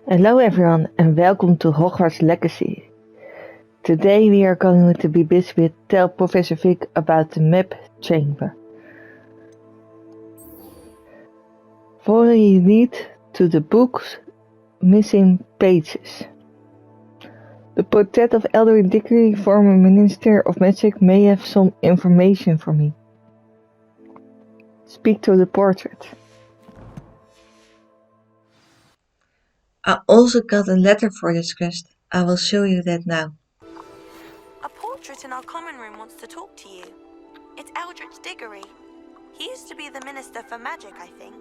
Hello everyone and welcome to Hogwarts Legacy. Today we are going to be busy with tell Professor Vic about the map chamber. Follow you lead to the book's missing pages. The portrait of Elder Dickory, former Minister of Magic, may have some information for me. Speak to the portrait. I also got a letter for this quest. I will show you that now. A portrait in our common room wants to talk to you. It's Eldritch Diggory. He used to be the Minister for Magic, I think.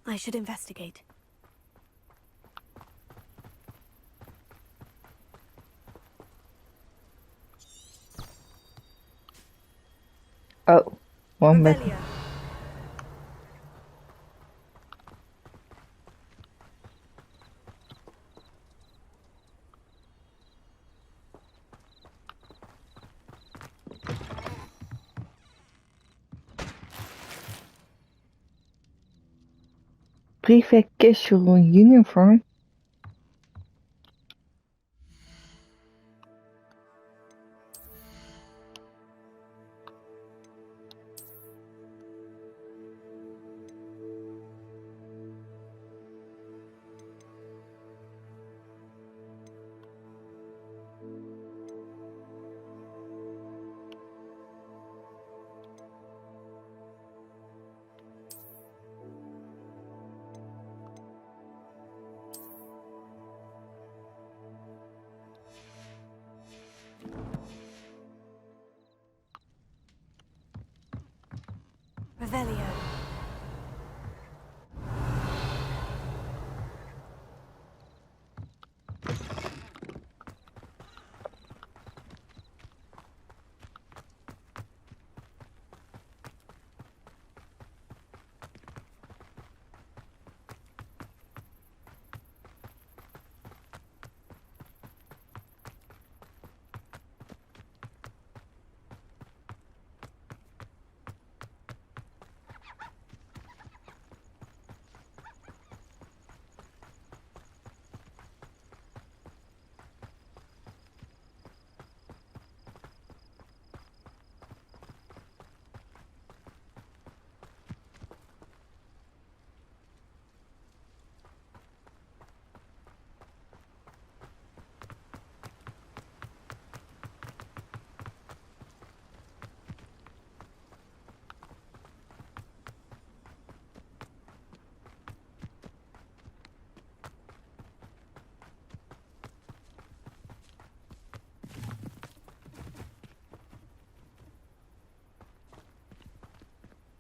I should investigate. Oh, one bit. Revelio. Prefect casual uniform. Revelio.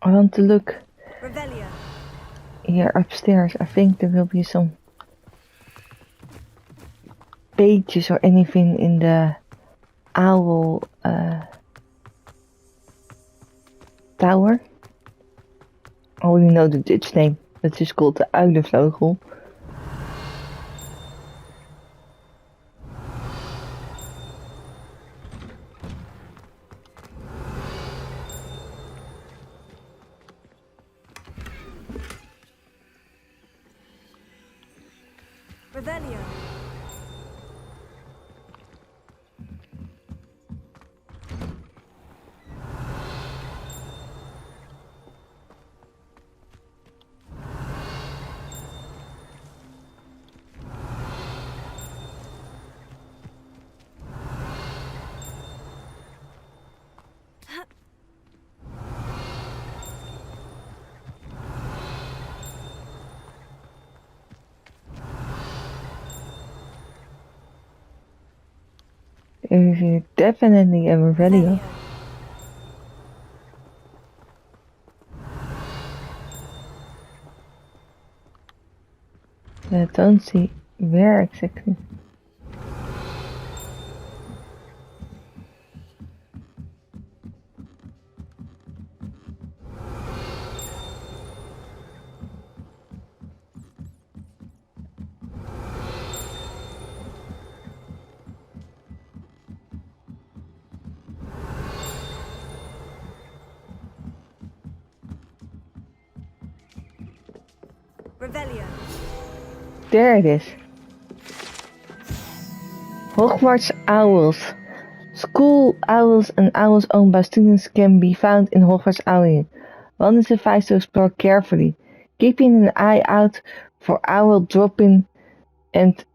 I want to look Revelio. here upstairs. I think there will be some pages or anything in the owl tower. I only know the Dutch name. That is called the uilenvleugel. Revelio. There is definitely a Revelio. I don't see where exactly. Revelio. There it is. Hogwarts Owls. School owls and owls owned by students can be found in Hogwarts Owlry. One is advised to explore carefully, keeping an eye out for owl dropping and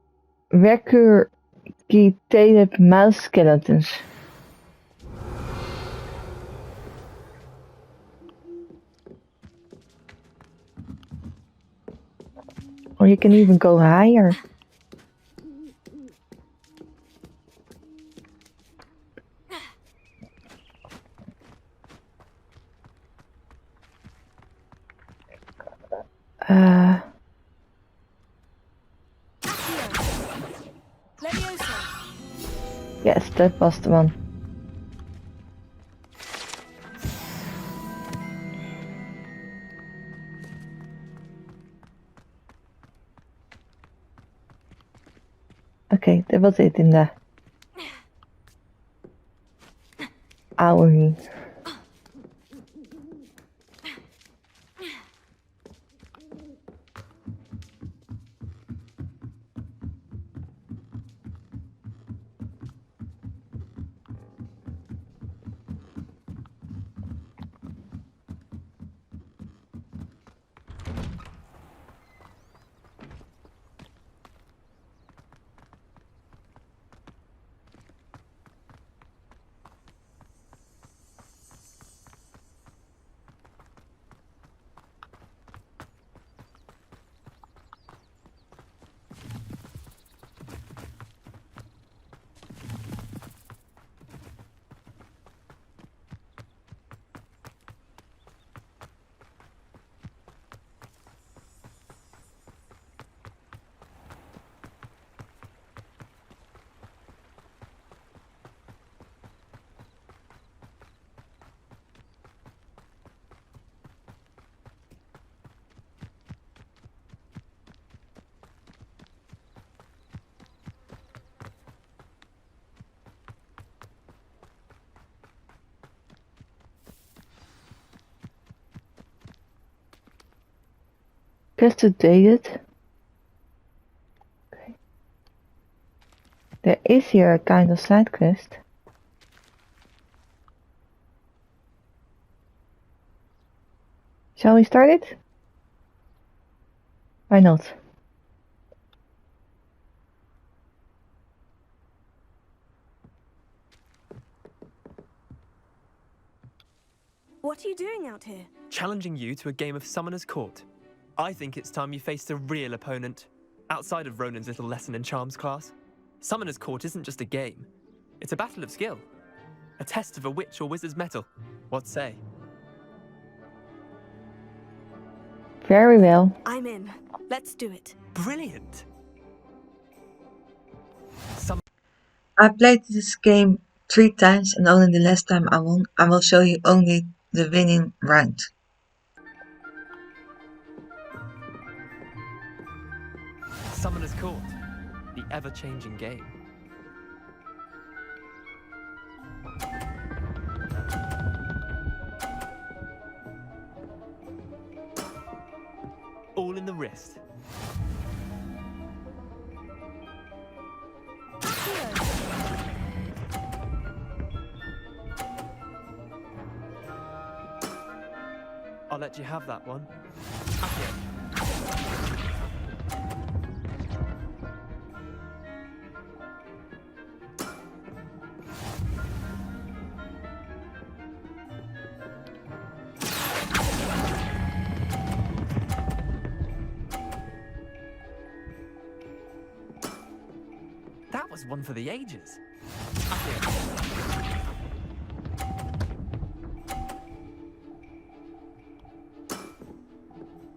regurgitated mouse skeletons. Or you can even go higher. Leviosa. Yes, that was the one. Okay, that was it in the Owlry. Quest to dated. Okay. There is here a kind of side quest. Shall we start it? Why not? What are you doing out here? Challenging you to a game of Summoner's Court. I think it's time you faced a real opponent, outside of Ronan's little lesson in charms class. Summoner's Court isn't just a game. It's a battle of skill. A test of a witch or wizard's mettle. What say? Very well. I'm in. Let's do it. Brilliant! I played this game 3 times and only the last time I won. I will show you only the winning round. Summoner's Court, the ever-changing game. All in the wrist. I'll let you have that one. Accio. That was one for the ages.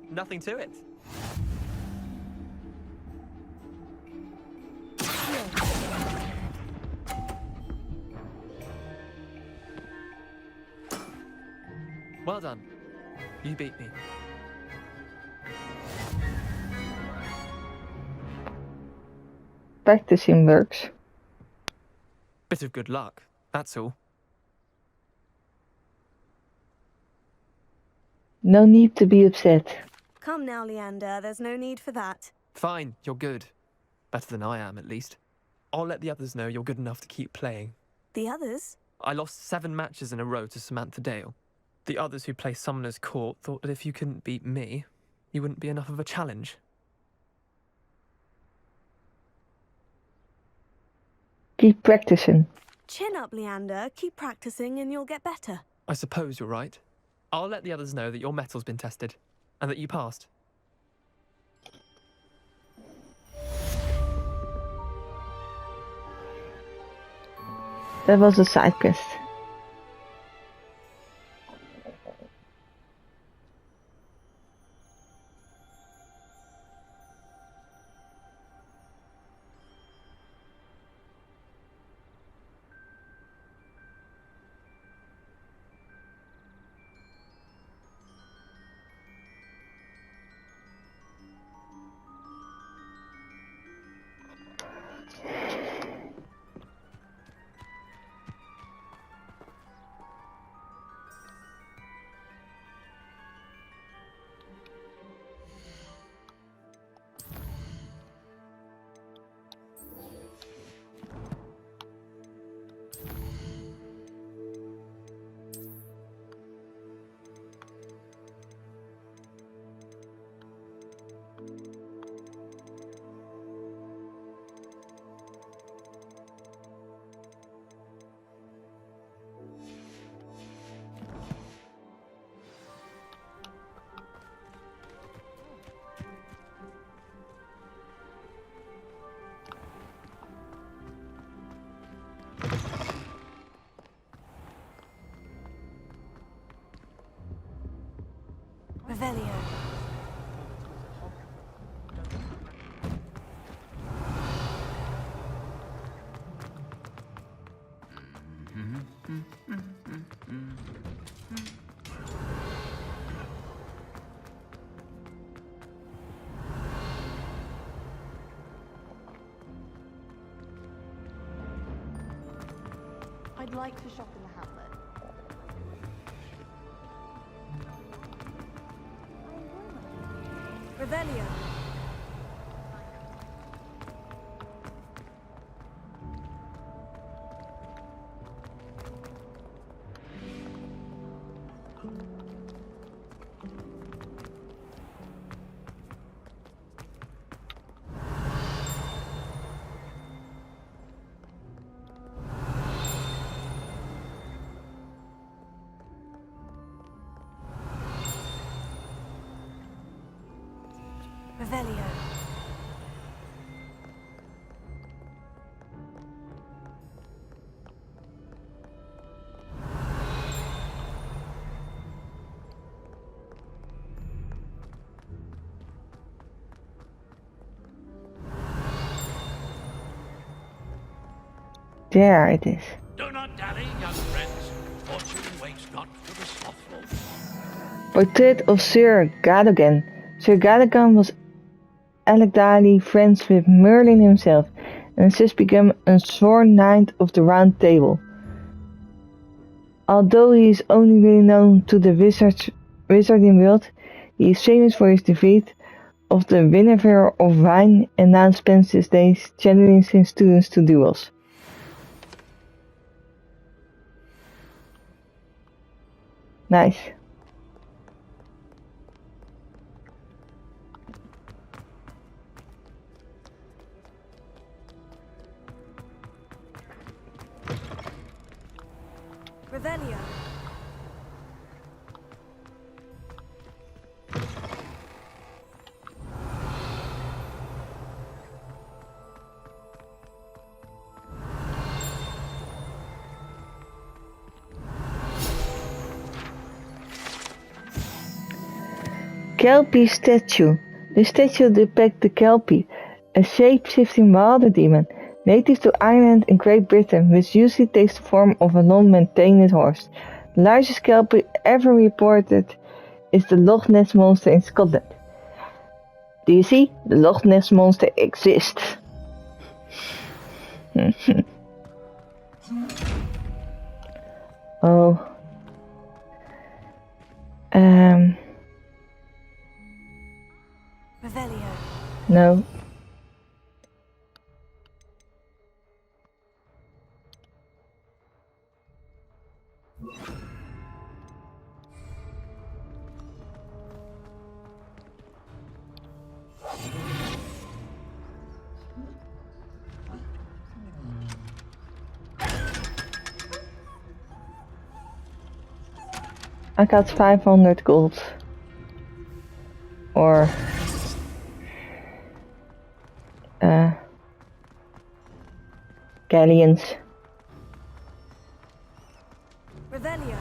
Nothing to it. Well done. You beat me. Practicing works. Bit of good luck, that's all. No need to be upset. Come now, Leander, there's no need for that. Fine, you're good. Better than I am, at least. I'll let the others know you're good enough to keep playing. The others? I lost 7 matches in a row to Samantha Dale. The others who play Summoner's Court thought that if you couldn't beat me, you wouldn't be enough of a challenge. Keep practicing. Chin up, Leander. Keep practicing and you'll get better. I suppose you're right. I'll let the others know that your metal's been tested, and that you passed. That was a side quest. Revelio. I'd like to shop in the Hamlet. Revelio. Revelio. There it is. Do not dally, young friends. Fortune waits not for the slothful. Portrait of Sir Gadogan. Sir Gadogan was allegedly friends with Merlin himself, and has since become a sworn knight of the Round Table. Although he is only really known to the wizarding world, he is famous for his defeat of the Winnever of Wine and now spends his days challenging his students to duels. Nice. Revelio. Kelpie statue. This statue depicts the Kelpie, a shape-shifting water demon, native to Ireland and Great Britain, which usually takes the form of a long-maintained horse. The largest Kelpie ever reported is the Loch Ness Monster in Scotland. Do you see? The Loch Ness Monster exists. Oh. No. I got 500 gold. Or galleons. Revelio.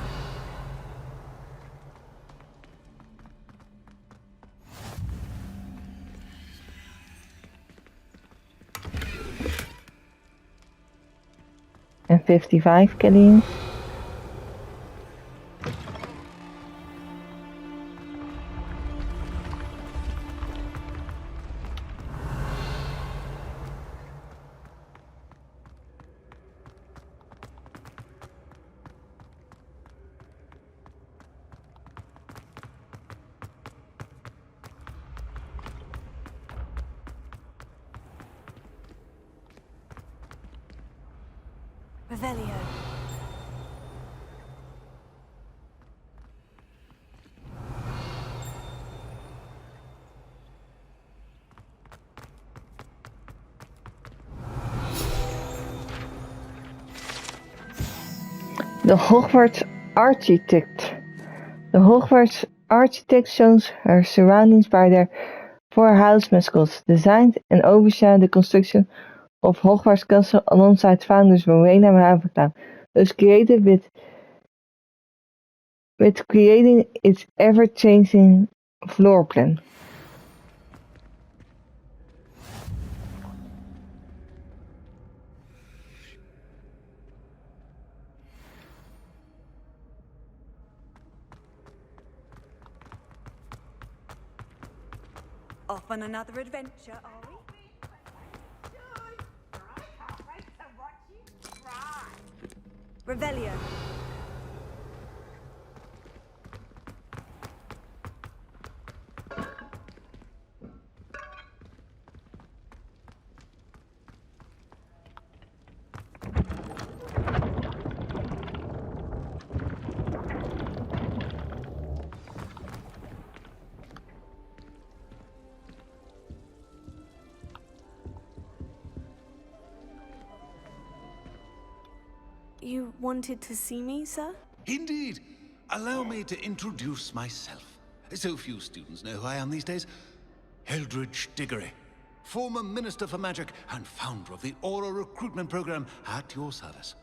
And 55 galleons. Revelio. The Hogwarts architect. The Hogwarts architect shows her surroundings by their 4 house mascots, designed and oversaw the construction of Hogwarts Castle alongside founders Rowena Ravenclaw, was created with creating its ever-changing floor plan. Off on another adventure, are we? Revelio. You wanted to see me, sir? Indeed. Allow me to introduce myself. So few students know who I am these days. Eldridge Diggory, former Minister for Magic and founder of the Aura recruitment program, at your service.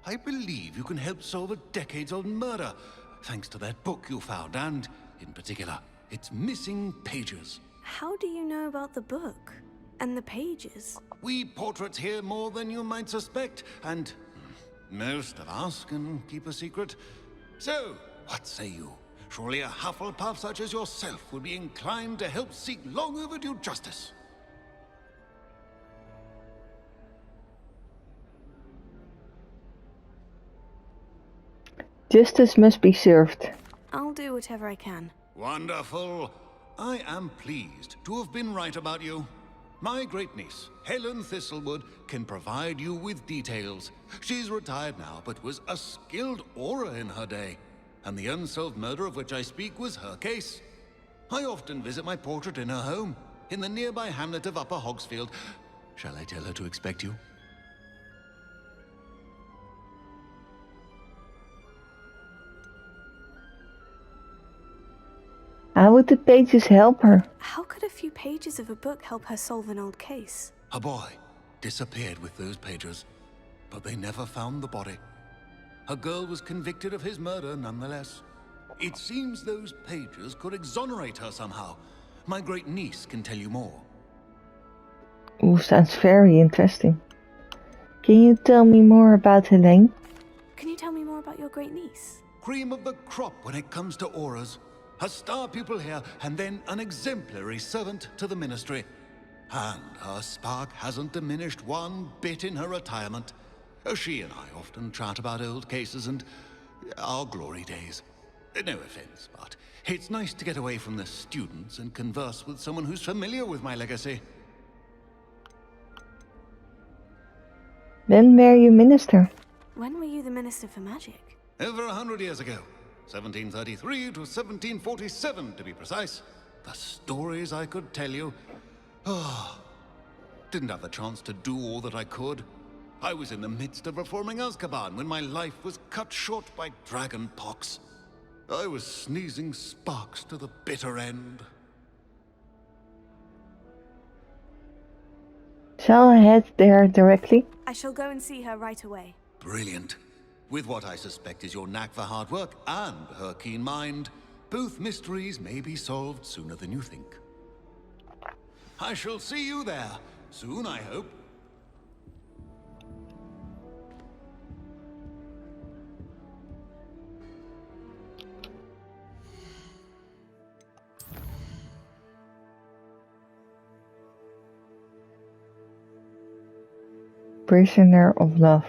I believe you can help solve a decades-old murder, thanks to that book you found, and, in particular, its missing pages. How do you know about the book? And the pages? We portraits hear more than you might suspect, and most of us can keep a secret. So, what say you? Surely a Hufflepuff such as yourself would be inclined to help seek long overdue justice. Justice must be served. I'll do whatever I can. Wonderful. I am pleased to have been right about you. My great niece, Helen Thistlewood, can provide you with details. She's retired now, but was a skilled aura in her day. And the unsolved murder of which I speak was her case. I often visit my portrait in her home, in the nearby hamlet of Upper Hogsfield. Shall I tell her to expect you? How would the pages help her? How could a few pages of a book help her solve an old case? A boy disappeared with those pages, but they never found the body. A girl was convicted of his murder nonetheless. It seems those pages could exonerate her somehow. My great niece can tell you more. Ooh, sounds very interesting. Can you tell me more about Helene? Can you tell me more about your great niece? Cream of the crop when it comes to auras. A star pupil here, and then an exemplary servant to the ministry. And her spark hasn't diminished one bit in her retirement. She and I often chat about old cases and our glory days. No offense, but it's nice to get away from the students and converse with someone who's familiar with my legacy. When were you minister? When were you the Minister for Magic? Over 100 years ago. 1733 to 1747, to be precise. The stories I could tell you. Oh, didn't have the chance to do all that I could. I was in the midst of reforming Azkaban when my life was cut short by dragon pox. I was sneezing sparks to the bitter end. Shall I head there directly? I shall go and see her right away. Brilliant. With what I suspect is your knack for hard work and her keen mind, both mysteries may be solved sooner than you think. I shall see you there, soon I hope. Prisoner of Love.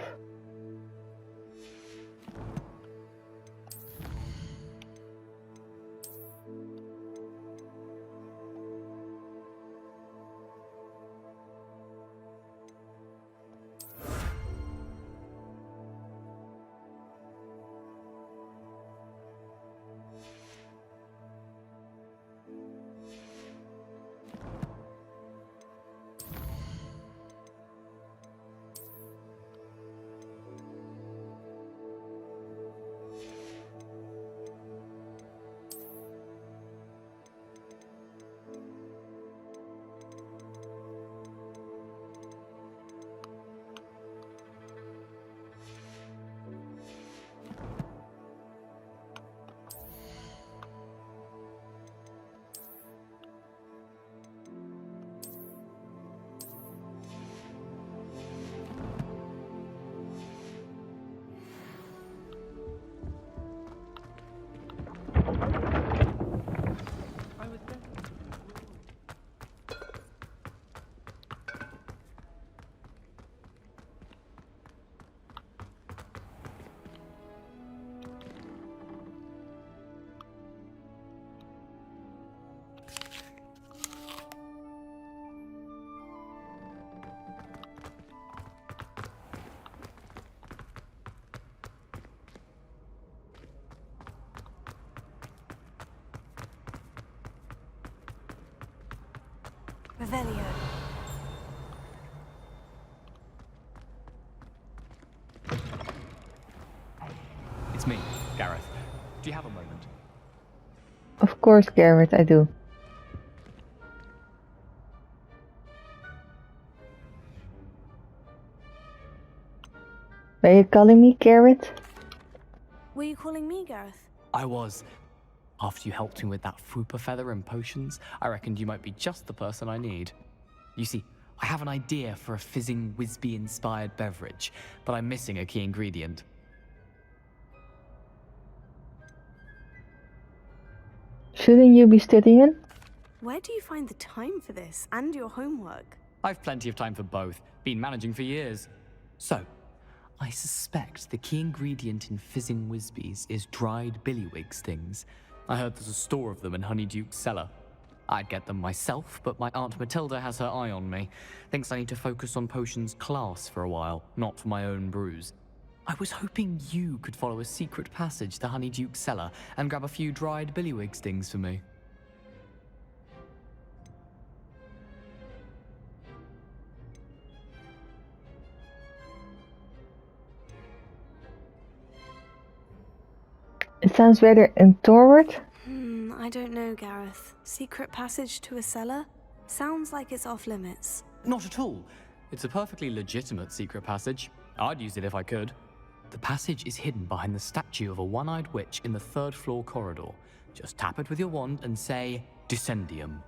Revelio. It's me, Gareth. Do you have a moment? Of course, Garrett, I do. Were you calling me Garrett? Were you calling me Gareth? I was. After you helped me with that Fupa feather and potions, I reckoned you might be just the person I need. You see, I have an idea for a fizzing Whizbee-inspired beverage, but I'm missing a key ingredient. Shouldn't you be studying? Where do you find the time for this and your homework? I've plenty of time for both. Been managing for years. So, I suspect the key ingredient in fizzing Whizbees is dried billywig stings. I heard there's a store of them in Honeyduke's cellar. I'd get them myself, but my Aunt Matilda has her eye on me. Thinks I need to focus on potions class for a while, not for my own brews. I was hoping you could follow a secret passage to Honeyduke's cellar and grab a few dried billywig stings for me. It sounds rather untoward. I don't know, Gareth. Secret passage to a cellar? Sounds like it's off limits. Not at all. It's a perfectly legitimate secret passage. I'd use it if I could. The passage is hidden behind the statue of a one-eyed witch in the third-floor corridor. Just tap it with your wand and say, Dissendium.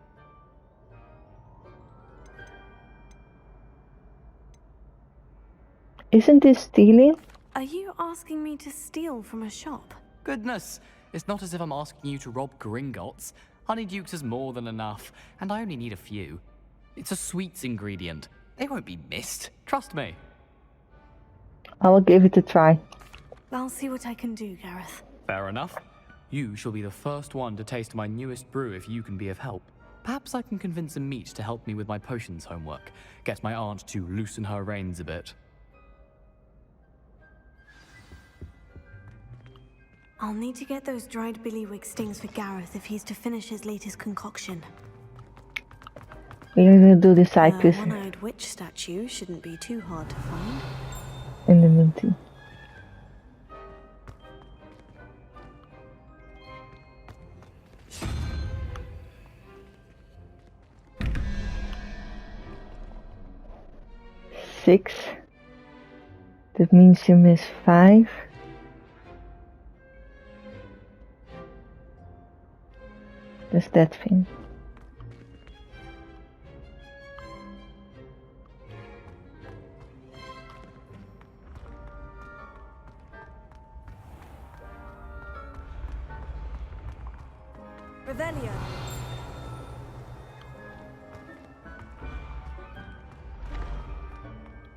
Isn't this stealing? Are you asking me to steal from a shop? Goodness, it's not as if I'm asking you to rob Gringotts. Honeydukes is more than enough, and I only need a few. It's a sweets ingredient. They won't be missed, trust me. I will give it a try. I'll see what I can do, Gareth. Fair enough. You shall be the first one to taste my newest brew if you can be of help. Perhaps I can convince a meat to help me with my potions homework. Get my aunt to loosen her reins a bit. I'll need to get those dried billywig stings for Gareth if he's to finish his latest concoction. We're gonna do the side The quest one-eyed witch statue shouldn't be too hard to find. in the meantime. Six. That means you miss 5. That's that thing. Revelio.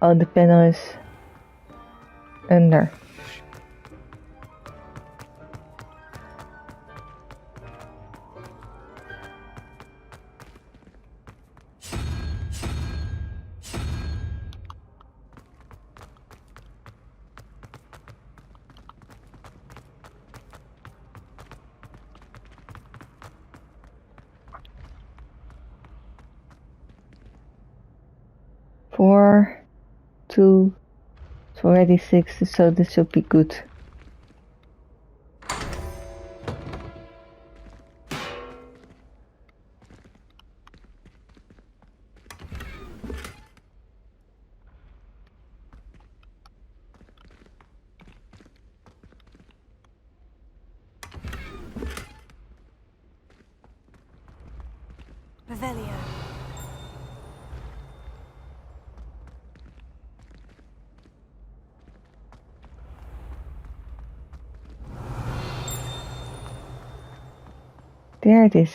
Oh, the panel is under. Four, 2, it's already 6, so this should be good. Revelio. There it is.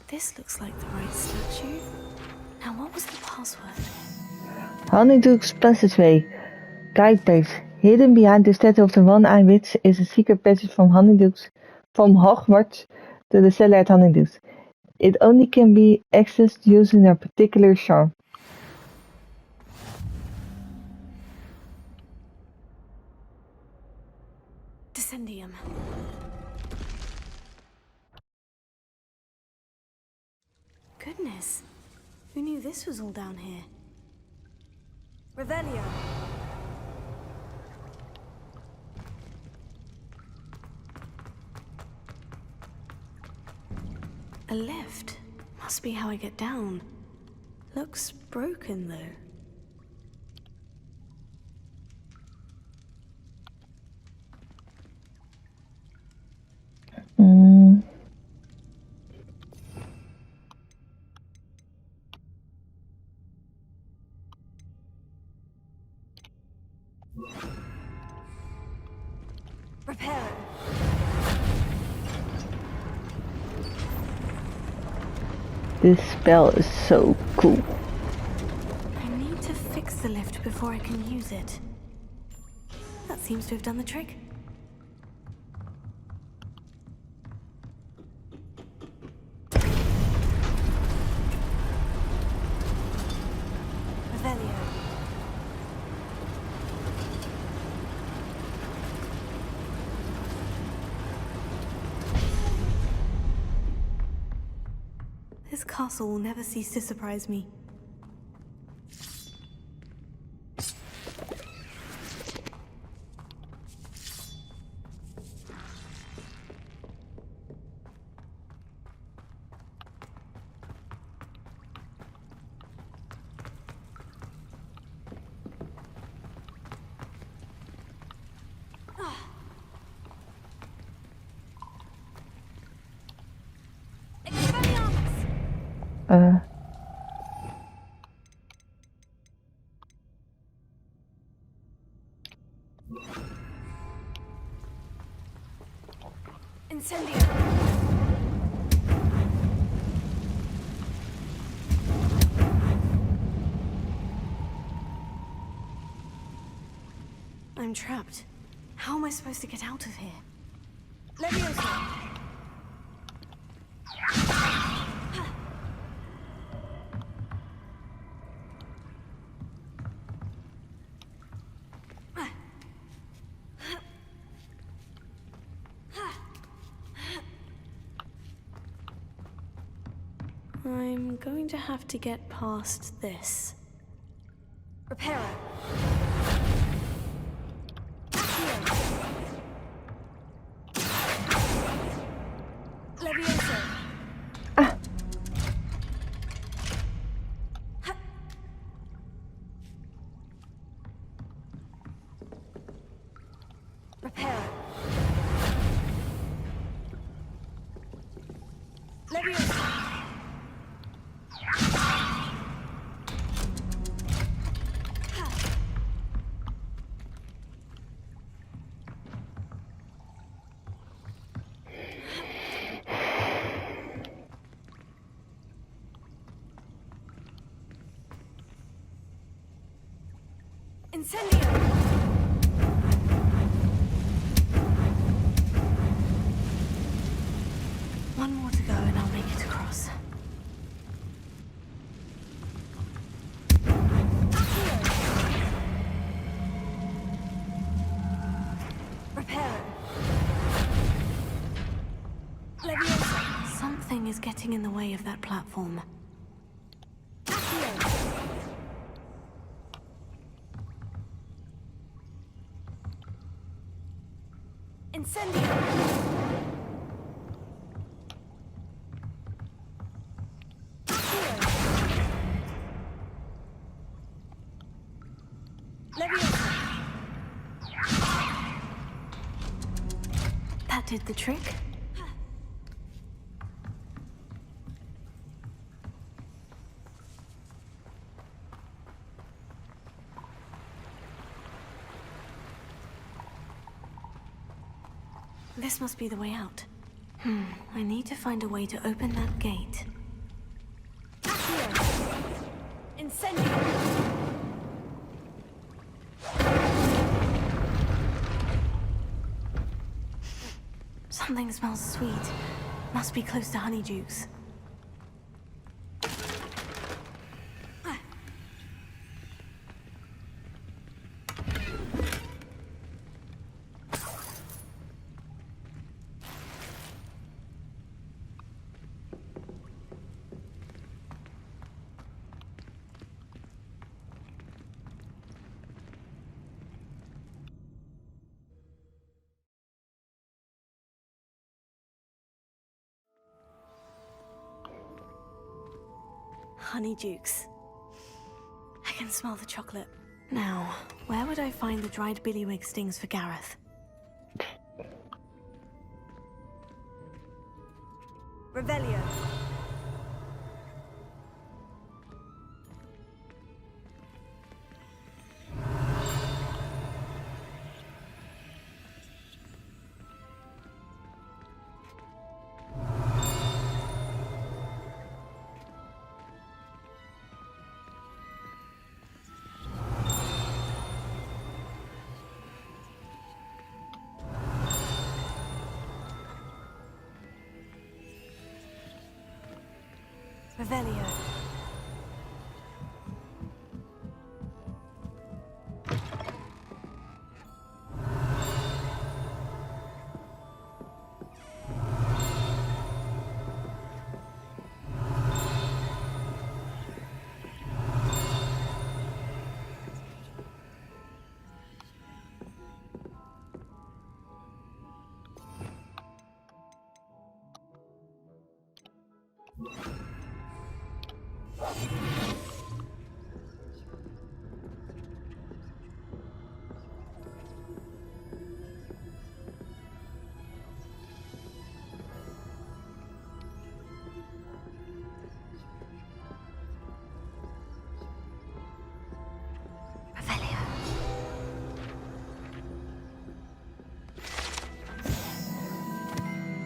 This looks like the right statue. Now what was the password? Honeyduke's Passageway. Guide page. Hidden behind the statue of the one-eyed witch is a secret passage from Hogwarts to the cellar at Honeyduke's. It only can be accessed using a particular charm. Dissendium. Goodness. Who knew this was all down here? Revelio. A lift. Must be how I get down. Looks broken though. Repair it. This spell is so cool. I need to fix the lift before I can use it. That seems to have done the trick. Revelio. This castle will never cease to surprise me. Incendio. I'm trapped. How am I supposed to get out of here? Leviosa. I'm going to have to get past this. Reparo. Levioso. Reparo. Levioso. Incendio! One more to go and I'll make it across. Reparo. Levioso. Something is getting in the way of that platform. Incendio. Levioso. That did the trick. This must be the way out. I need to find a way to open that gate. Incendio. Something smells sweet. Must be close to Honeydukes. Honeydukes. I can smell the chocolate. Now, where would I find the dried billywig stings for Gareth? Revelio. Revelio.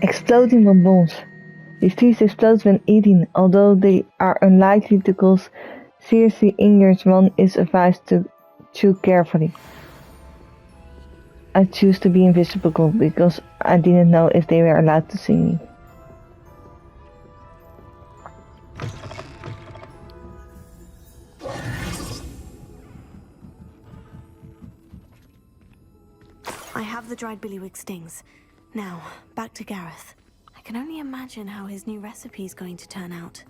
Exploding bonbons. These trees explode when eaten, although they are unlikely to cause seriously injured. One is advised to chew carefully. I choose to be invisible because I didn't know if they were allowed to see me. I have the dried billywig stings. Now, back to Gareth. I can only imagine how his new recipe is going to turn out.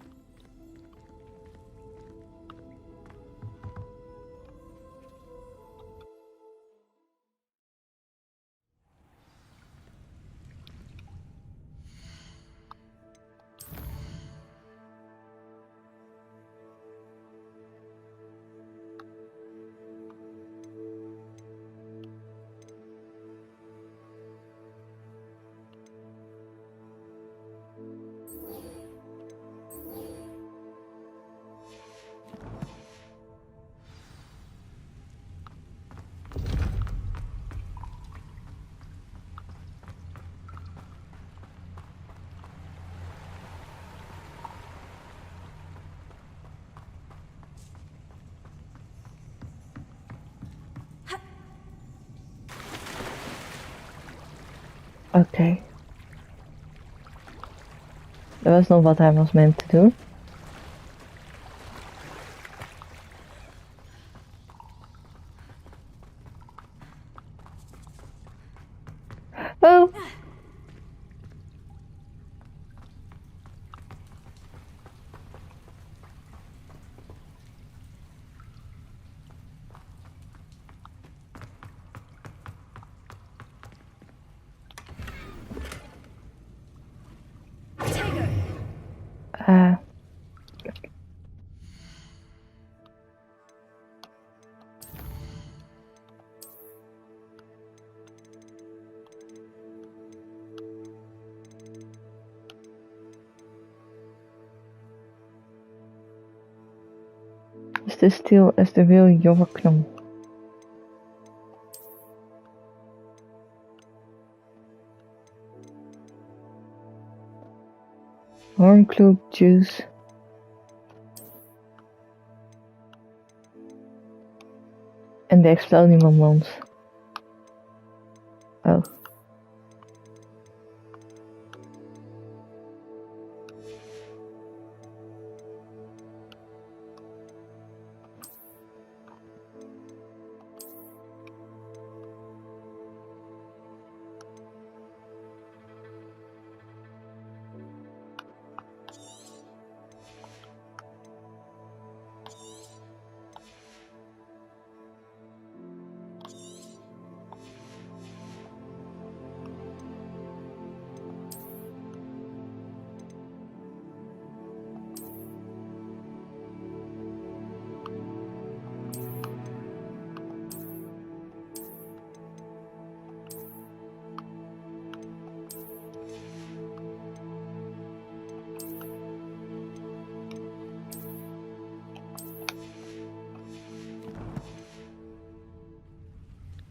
Oké. Er was nog wat hij was meant te doen. Oh! Stay still as the wheel Jorknum. Hornclub juice. En de explodiebonbons. Oh.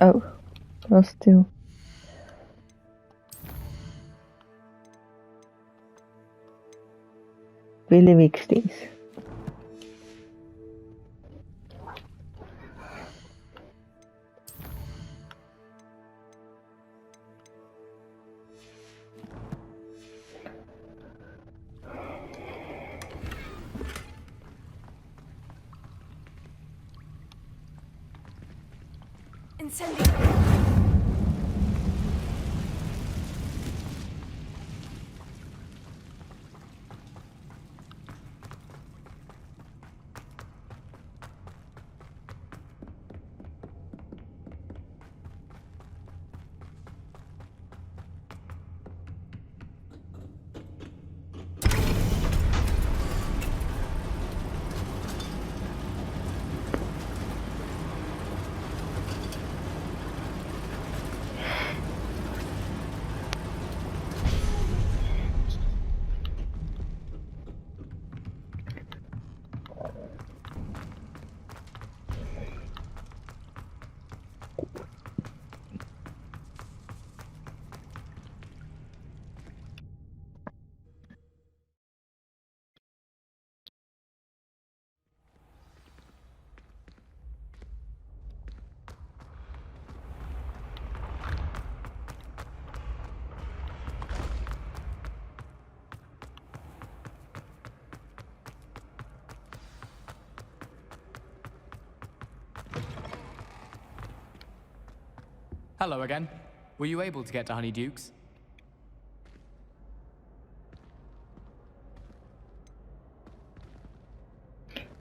Oh, was stil. Bailiwick stings. Incendio. Hello again. Were you able to get to Honeydukes?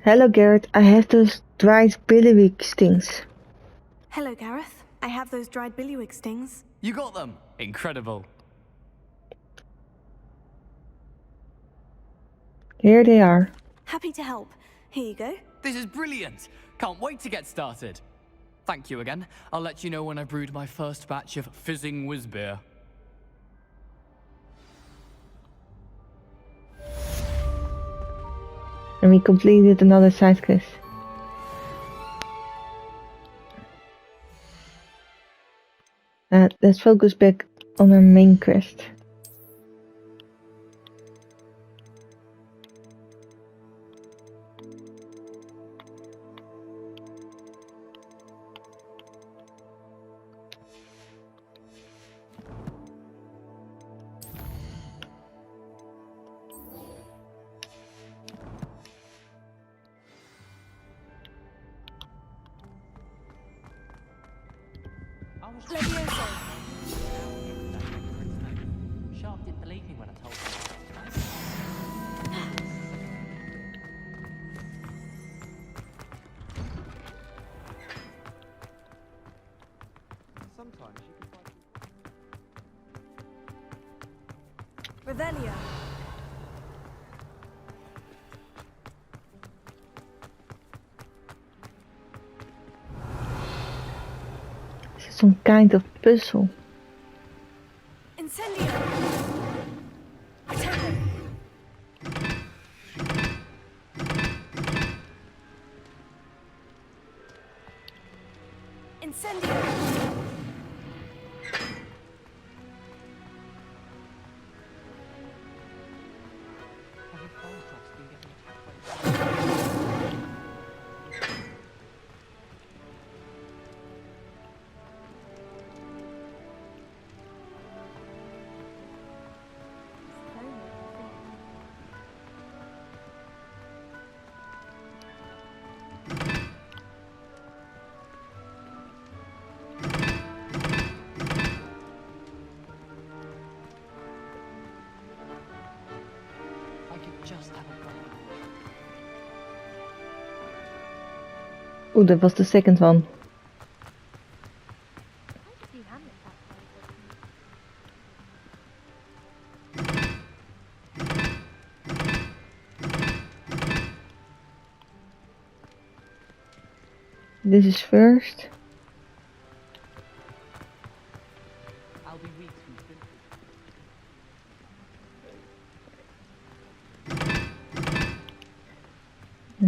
Hello Garrett, I have those dried bailiwick stings. Hello, Gareth. I have those dried billywig stings. You got them! Incredible. Here they are. Happy to help. Here you go. This is brilliant! Can't wait to get started. Thank you again. I'll let you know when I've brewed my first batch of fizzing whizbeer. And we completed another side quest. Let's focus back on our main quest. Levioso. Sharp didn't believe me when I told him. Sometimes you can find... Revelio. Is it some kind of puzzle? Incendio. Tempo. Incendio. I could just have a break. Oeh, that was the second one. This is first. I'll be weak from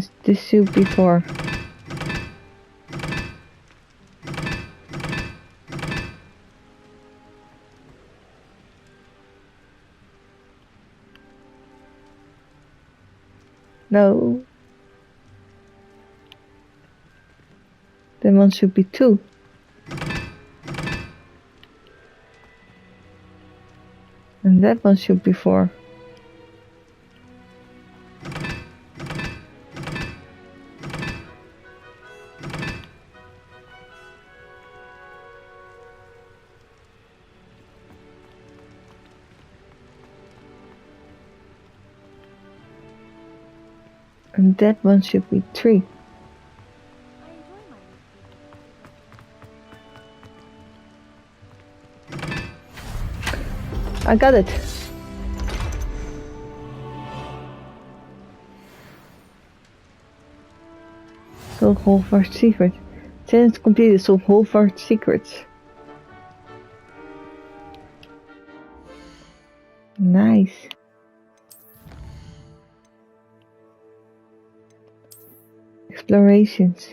simple. This should be 4. No. Then one should be 2. And that one should be 4. And that one should be 3. I got it. Solve Hogwarts secret. Challenge completed. Solve Hogwarts secrets. Nice. Explorations.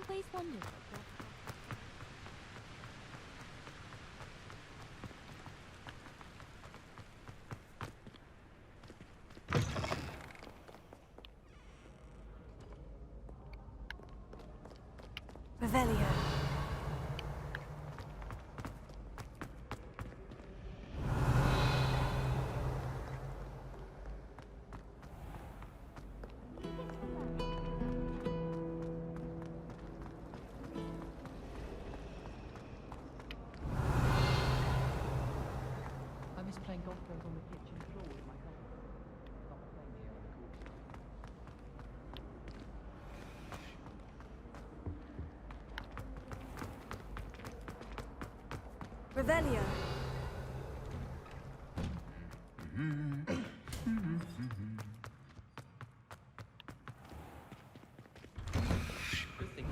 Always wondered. Revelio. I miss playing playing golf goes on the kitchen floor with my cousin. Not the same here, of course. Revelio. Good thing.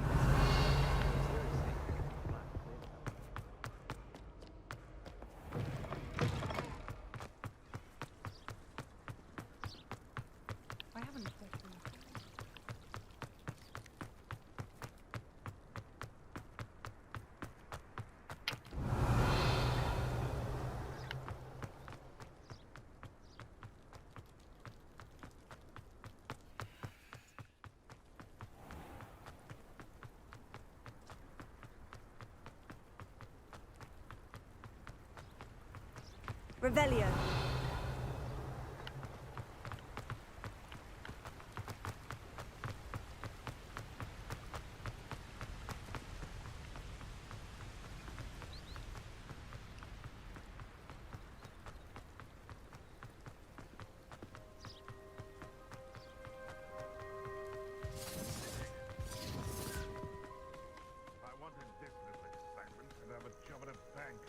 I haven't said to Revelio. I wanted this little excitement, and I would job at a bank.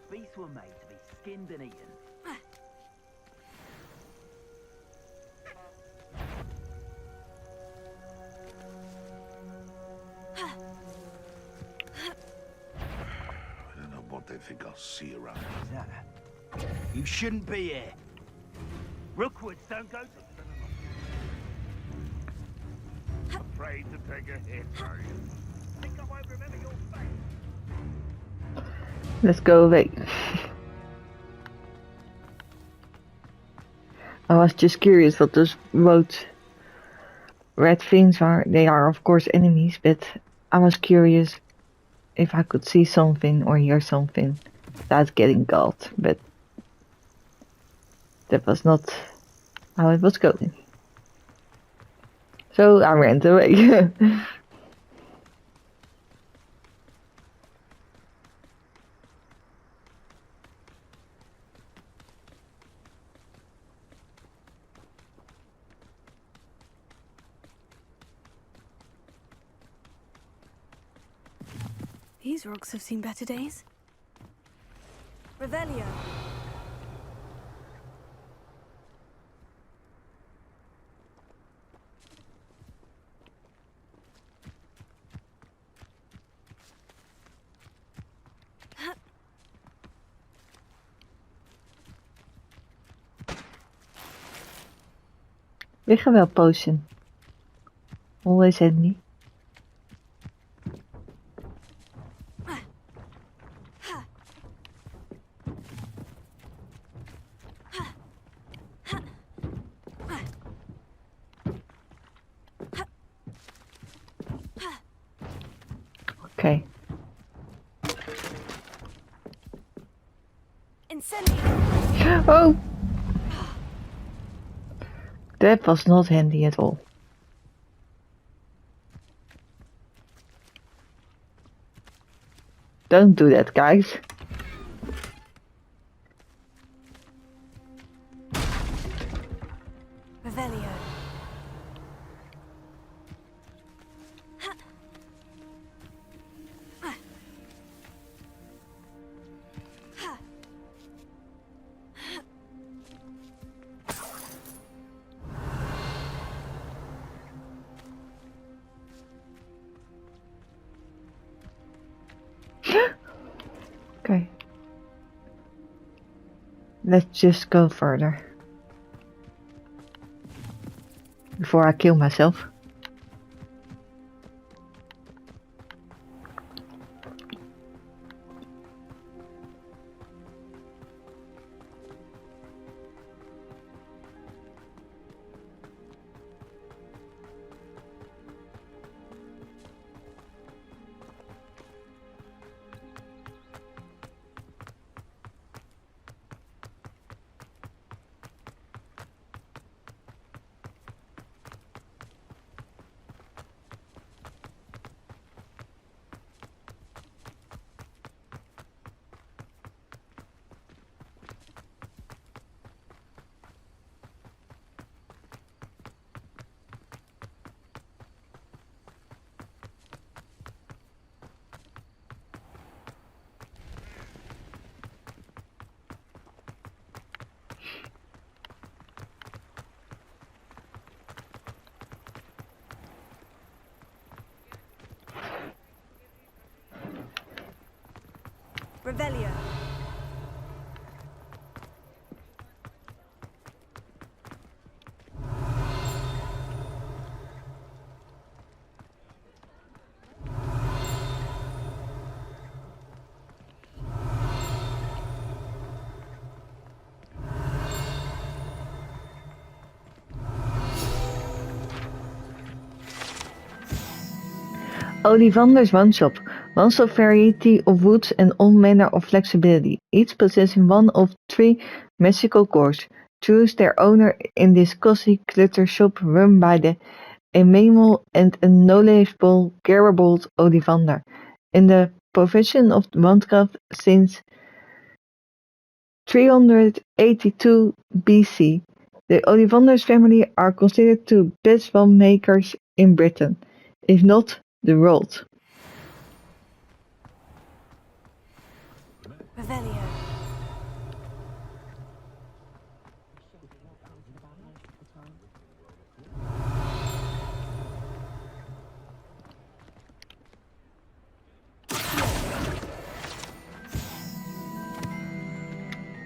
Beasts were made to be skinned and eaten. I don't know what they think I'll see around. You shouldn't be here. Rookwoods don't go to... Afraid to take a hit, are you? Think I won't remember your face? Let's go away. I was just curious what those red things are. They are of course enemies, but I was curious if I could see something or hear something without getting gulped, but that was not how it was going. So I ran away. These rocks have seen better days. Revelio. Liggen wel potion. Always handy. Okay. Oh! That was not handy at all. Don't do that, guys. Revelio. Okay. Let's just go further. Before I kill myself. Revelio. Ollivander's One Shop. One shop variety of woods and all manner of flexibility, each possessing one of 3 magical cores. Choose their owner in this cozy clutter shop run by the amiable and knowledgeable Garibaldi Ollivander, in the profession of wandcraft since 382 BC. The Ollivanders family are considered the best wand makers in Britain, if not the world. Revelio.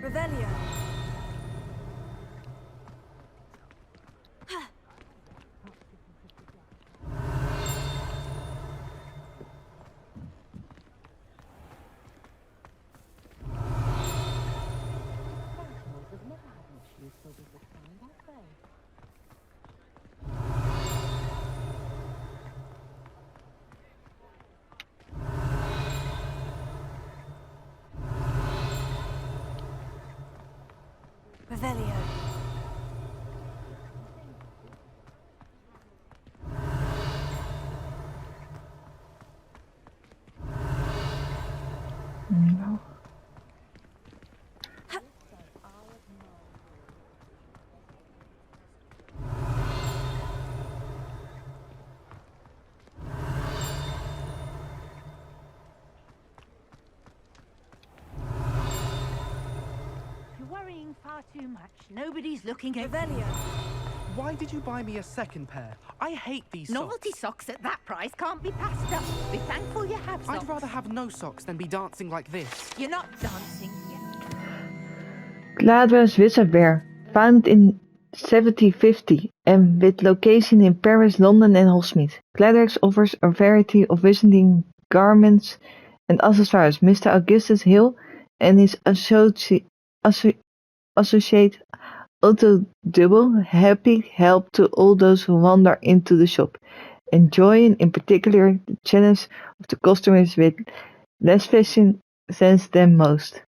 Revelio. Revelio. No. You're worrying far too much. Nobody's looking at Revelio. Why did you buy me a second pair? I hate these Novelty socks. socks at that price can't be passed up. Be thankful you have socks. I'd rather have no socks than be dancing like this. You're not dancing yet. Gladra's Wizardwear, founded in 1750 and with location in Paris, London and Hogsmeade. Gladrax offers a variety of wizarding garments and accessories. Mr. Augustus Hill and his associate Otto Double happy help to all those who wander into the shop, enjoying in particular the challenge of the customers with less fashion sense than most.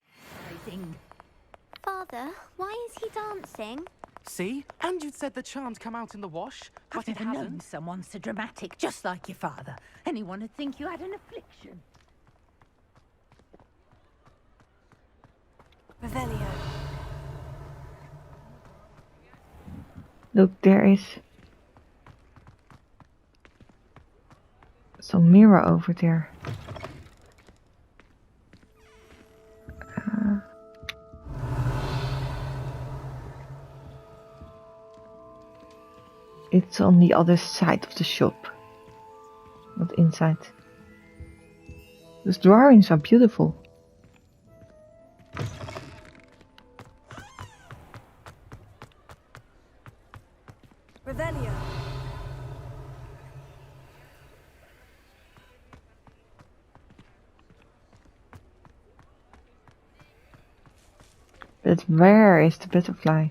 Father, why is he dancing? See? And you'd said the charms come out in the wash, but I've it never known hasn't. someone so dramatic, just like your father. Anyone would think you had an affliction. Revelio. Look, there is some mirror over there. It's on the other side of the shop, not inside. Those drawings are beautiful. Revelio. But where is the butterfly?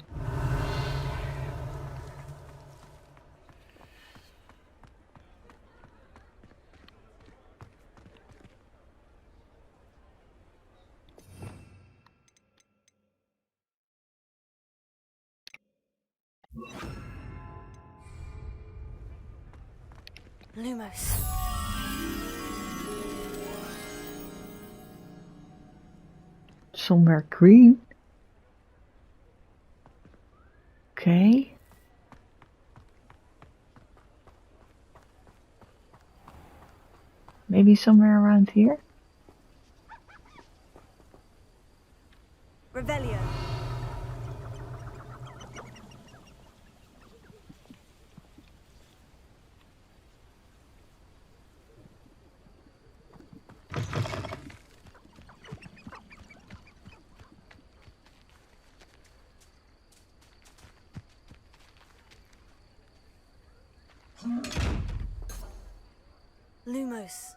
Lumos. Somewhere green. Okay. Maybe somewhere around here? Revelio. Lumos.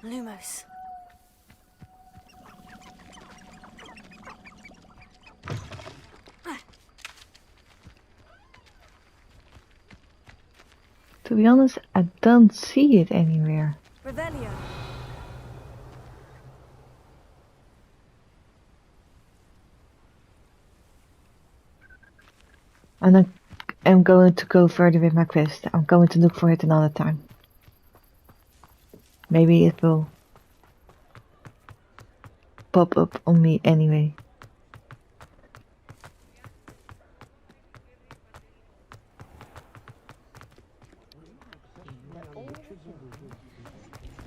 Lumos. To be honest, I don't see it anywhere. Revelio. And I am going to go further with my quest. I'm going to look for it another time. Maybe it will pop up on me anyway.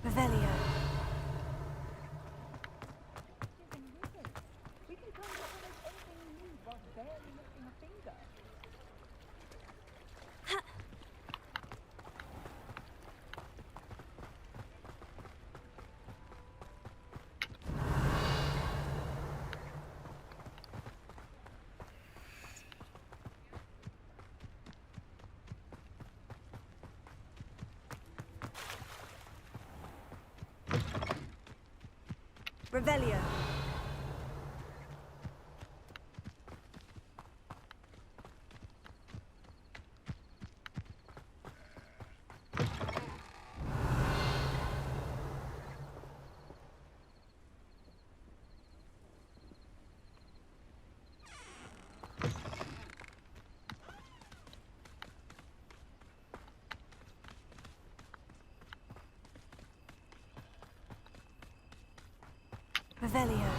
Revelio. Revelio. Revelio.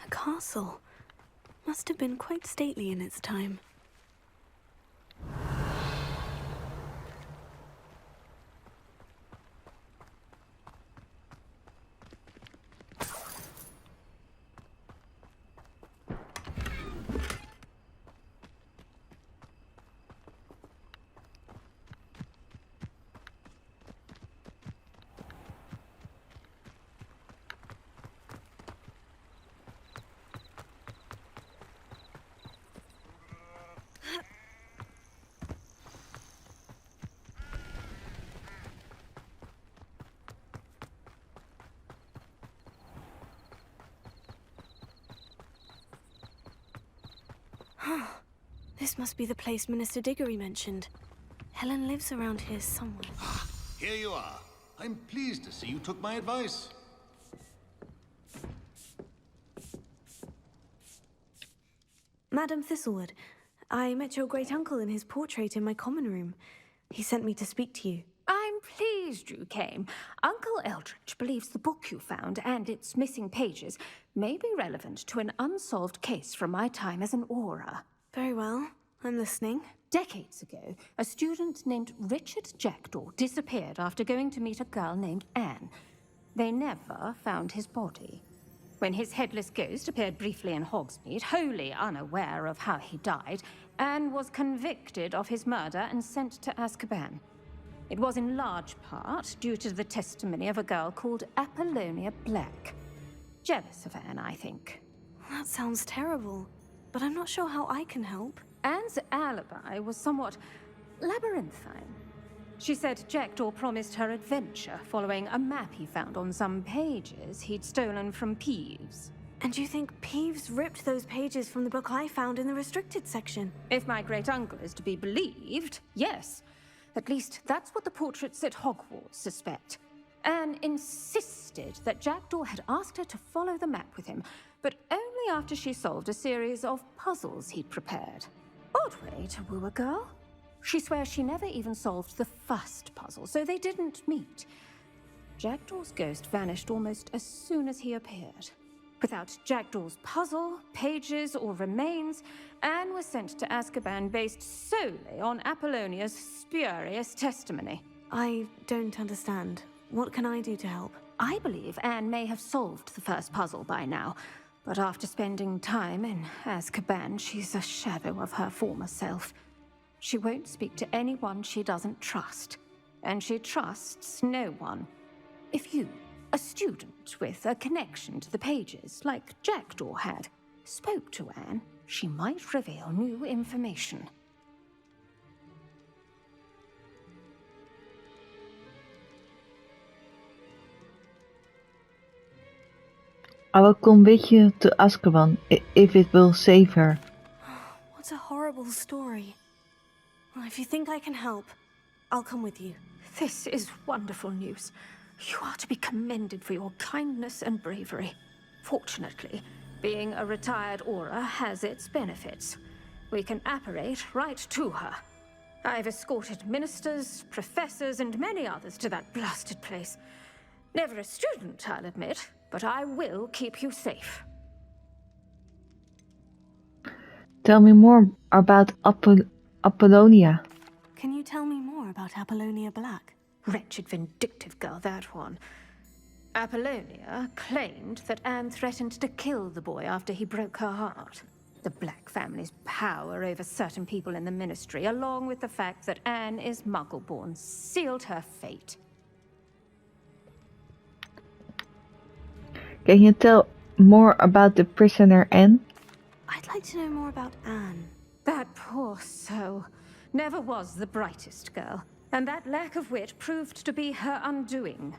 A castle. Must have been quite stately in its time. This must be the place Minister Diggory mentioned. Helen lives around here somewhere. Here you are. I'm pleased to see you took my advice. Madam Thistlewood, I met your great-uncle in his portrait in my common room. He sent me to speak to you. I'm pleased you came. Uncle Eldridge believes the book you found and its missing pages may be relevant to an unsolved case from my time as an aura. Very well. I'm listening. Decades ago, a student named Richard Jackdaw disappeared after going to meet a girl named Anne. They never found his body. When his headless ghost appeared briefly in Hogsmeade, wholly unaware of how he died, Anne was convicted of his murder and sent to Azkaban. It was in large part due to the testimony of a girl called Apollonia Black. Jealous of Anne, I think. That sounds terrible, but I'm not sure how I can help. Anne's alibi was somewhat labyrinthine. She said Jackdaw promised her adventure following a map he found on some pages he'd stolen from Peeves. And you think Peeves ripped those pages from the book I found in the restricted section? If my great-uncle is to be believed, yes. At least that's what the portraits at Hogwarts suspect. Anne insisted that Jackdaw had asked her to follow the map with him, but only after she solved a series of puzzles he'd prepared. Odd way to woo a girl. She swears she never even solved the first puzzle, so they didn't meet. Jackdaw's ghost vanished almost as soon as he appeared. Without Jackdaw's puzzle, pages, or remains, Anne was sent to Azkaban based solely on Apollonia's spurious testimony. I don't understand. What can I do to help? I believe Anne may have solved the first puzzle by now, but after spending time in Azkaban, she's a shadow of her former self. She won't speak to anyone she doesn't trust, and she trusts no one. If you, a student with a connection to the pages, like Jackdaw had, spoke to Anne, she might reveal new information. I will come with you to Azkaban if it will save her. What a horrible story. Well, if you think I can help, I'll come with you. This is wonderful news. You are to be commended for your kindness and bravery. Fortunately, being a retired Auror has its benefits. We can apparate right to her. I've escorted ministers, professors, and many others to that blasted place. Never a student, I'll admit, but I will keep you safe. Tell me more about Apollonia. Can you tell me more about Apollonia Black? Wretched, vindictive girl, that one. Apollonia claimed that Anne threatened to kill the boy after he broke her heart. The Black family's power over certain people in the ministry, along with the fact that Anne is Muggle-born, sealed her fate. Can you tell more about the prisoner Anne? I'd like to know more about Anne. That poor soul never was the brightest girl, and that lack of wit proved to be her undoing.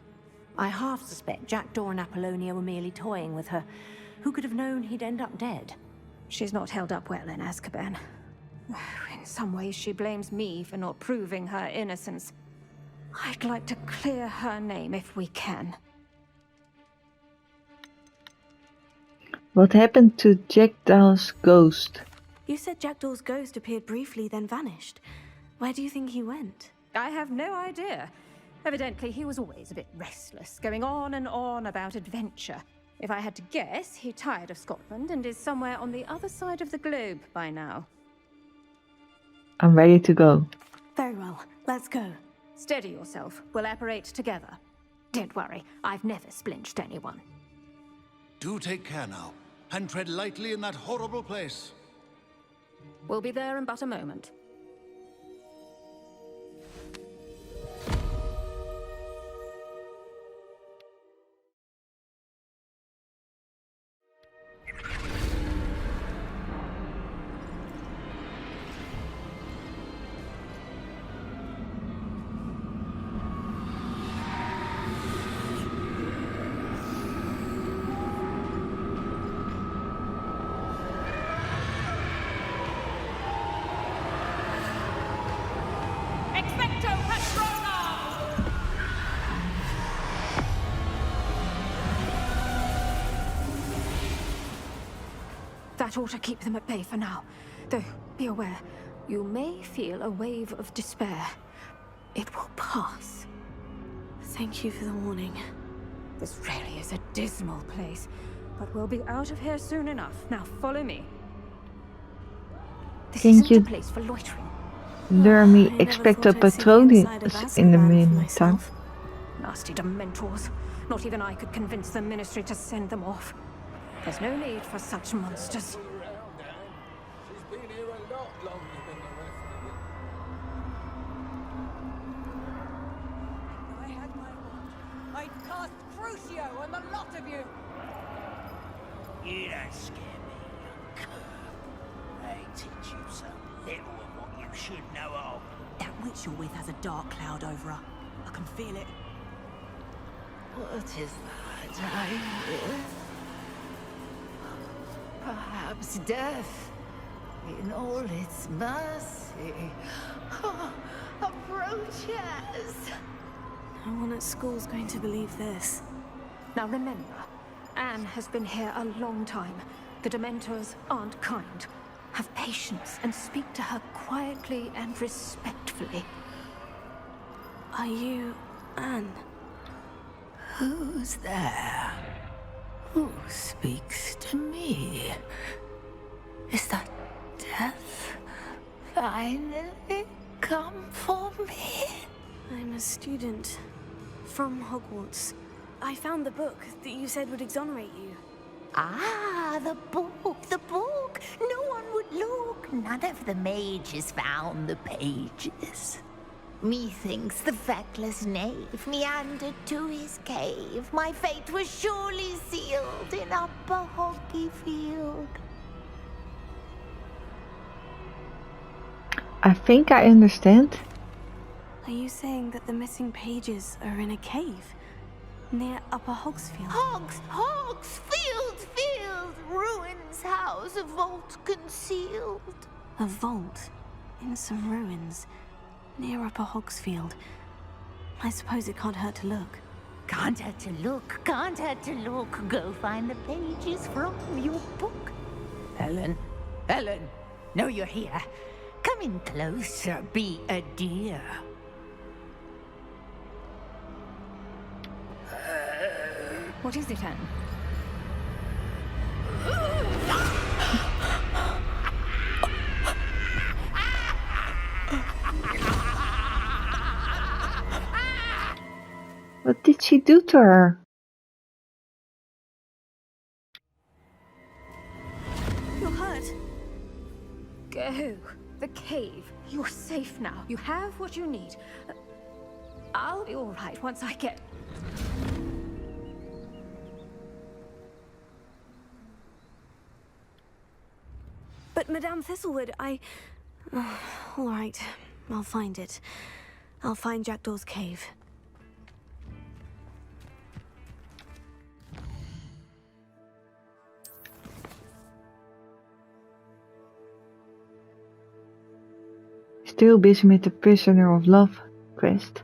I half suspect Jackdaw and Apollonia were merely toying with her. Who could have known he'd end up dead? She's not held up well in Azkaban. In some ways, she blames me for not proving her innocence. I'd like to clear her name if we can. What happened to Jackdaw's ghost? You said Jackdaw's ghost appeared briefly, then vanished. Where do you think he went? I have no idea. Evidently, he was always a bit restless, going on and on about adventure. If I had to guess, he tired of Scotland and is somewhere on the other side of the globe by now. I'm ready to go. Very well, let's go. Steady yourself. We'll apparate together. Don't worry, I've never splinched anyone. Do take care now, and tread lightly in that horrible place. We'll be there in but a moment. That ought to keep them at bay for now. Though, be aware, you may feel a wave of despair. It will pass. Thank you for the warning. This really is a dismal place, but we'll be out of here soon enough. Now follow me. This isn't a place for loitering. Lure me expecto patronus in the meantime. Nasty Dementors. Not even I could convince the Ministry to send them off. There's no need for such monsters. She's been here a lot longer than the rest of you. I had my watch. I'd cast Crucio on the lot of you. You don't scare me, young cur. They teach you so little of what you should know of. That witch you're with has a dark cloud over her. I can feel it. What is that I hear? Perhaps death, in all its mercy, approaches. No one at school's going to believe this. Now remember, Anne has been here a long time. The Dementors aren't kind. Have patience and speak to her quietly and respectfully. Are you Anne? Who's there? Who speaks to me? Is that death finally come for me? I'm a student from Hogwarts. I found the book that you said would exonerate you. Ah, the book, the book. No one would look. None of the mages found the pages. Methinks the feckless knave meandered to his cave. My fate was surely sealed in Upper Hogsfield. I think I understand. Are you saying that the missing pages are in a cave near Upper Hogsfield? Hogsfield, field, ruins house, a vault concealed. A vault in some ruins near Upper Hogsfield. I suppose it can't hurt to look. Can't hurt to look, can't hurt to look. Go find the pages from your book. Helen, know you're here. Come in closer, be a dear. What is it, Anne? What did she do to her? You're hurt. Go. The cave. You're safe now. You have what you need. I'll be all right once I get... But Madame Thistlewood, all right, I'll find it. I'll find Jackdaw's cave. Still busy met the Prisoner of Love quest.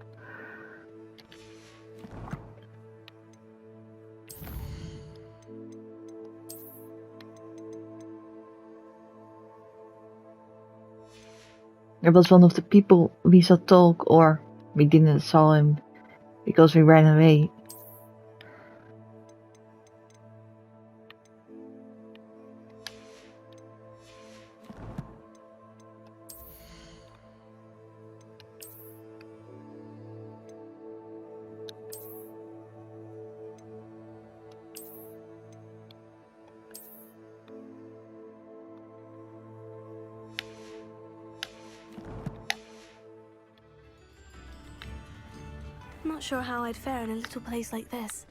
There was one of the people we saw talk, or we didn't saw him because we ran away. Not sure how I'd fare in a little place like this.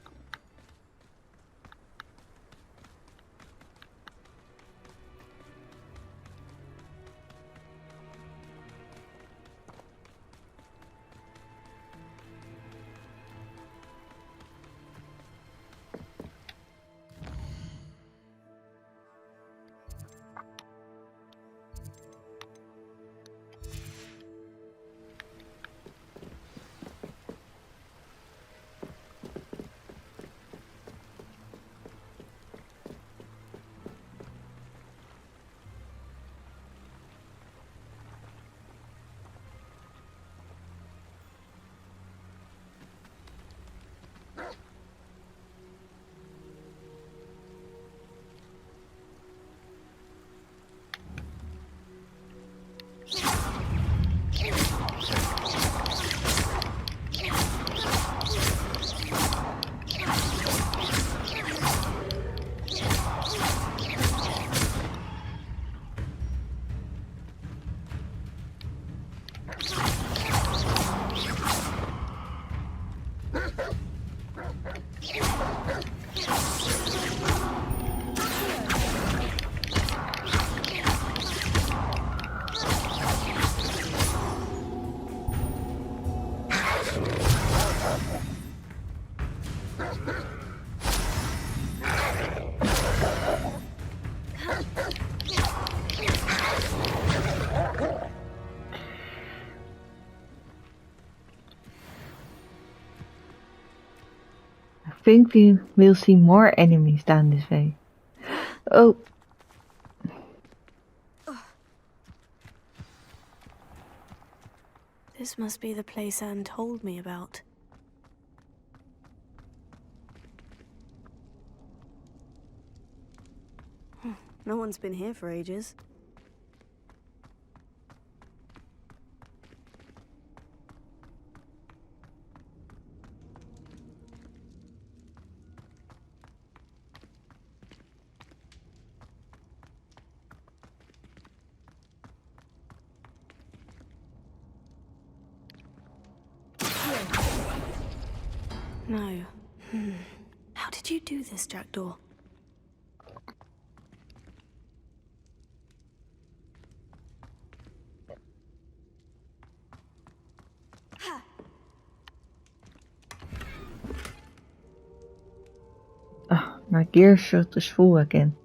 I think we will see more enemies down this way. Oh. This must be the place Anne told me about. No one's been here for ages. No. How did you do this, Jackdaw? Ah, my gear shot is full again.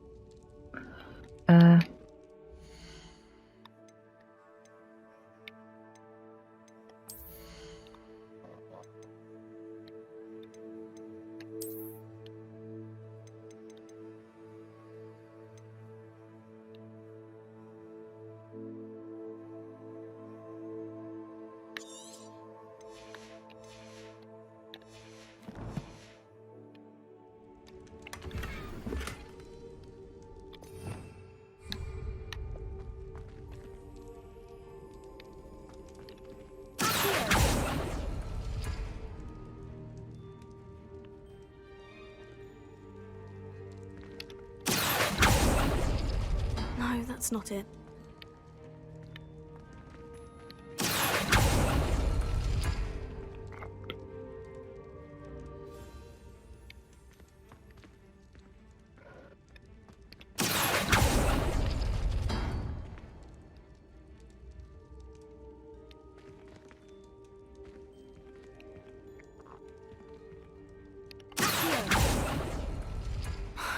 No, that's not it.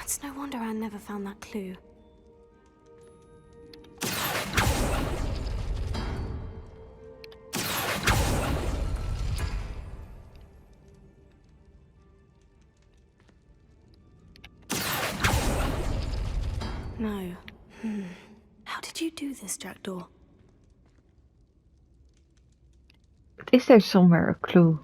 It's no wonder Anne never found that clue. No. How did you do this, Jackdaw? But is there somewhere a clue?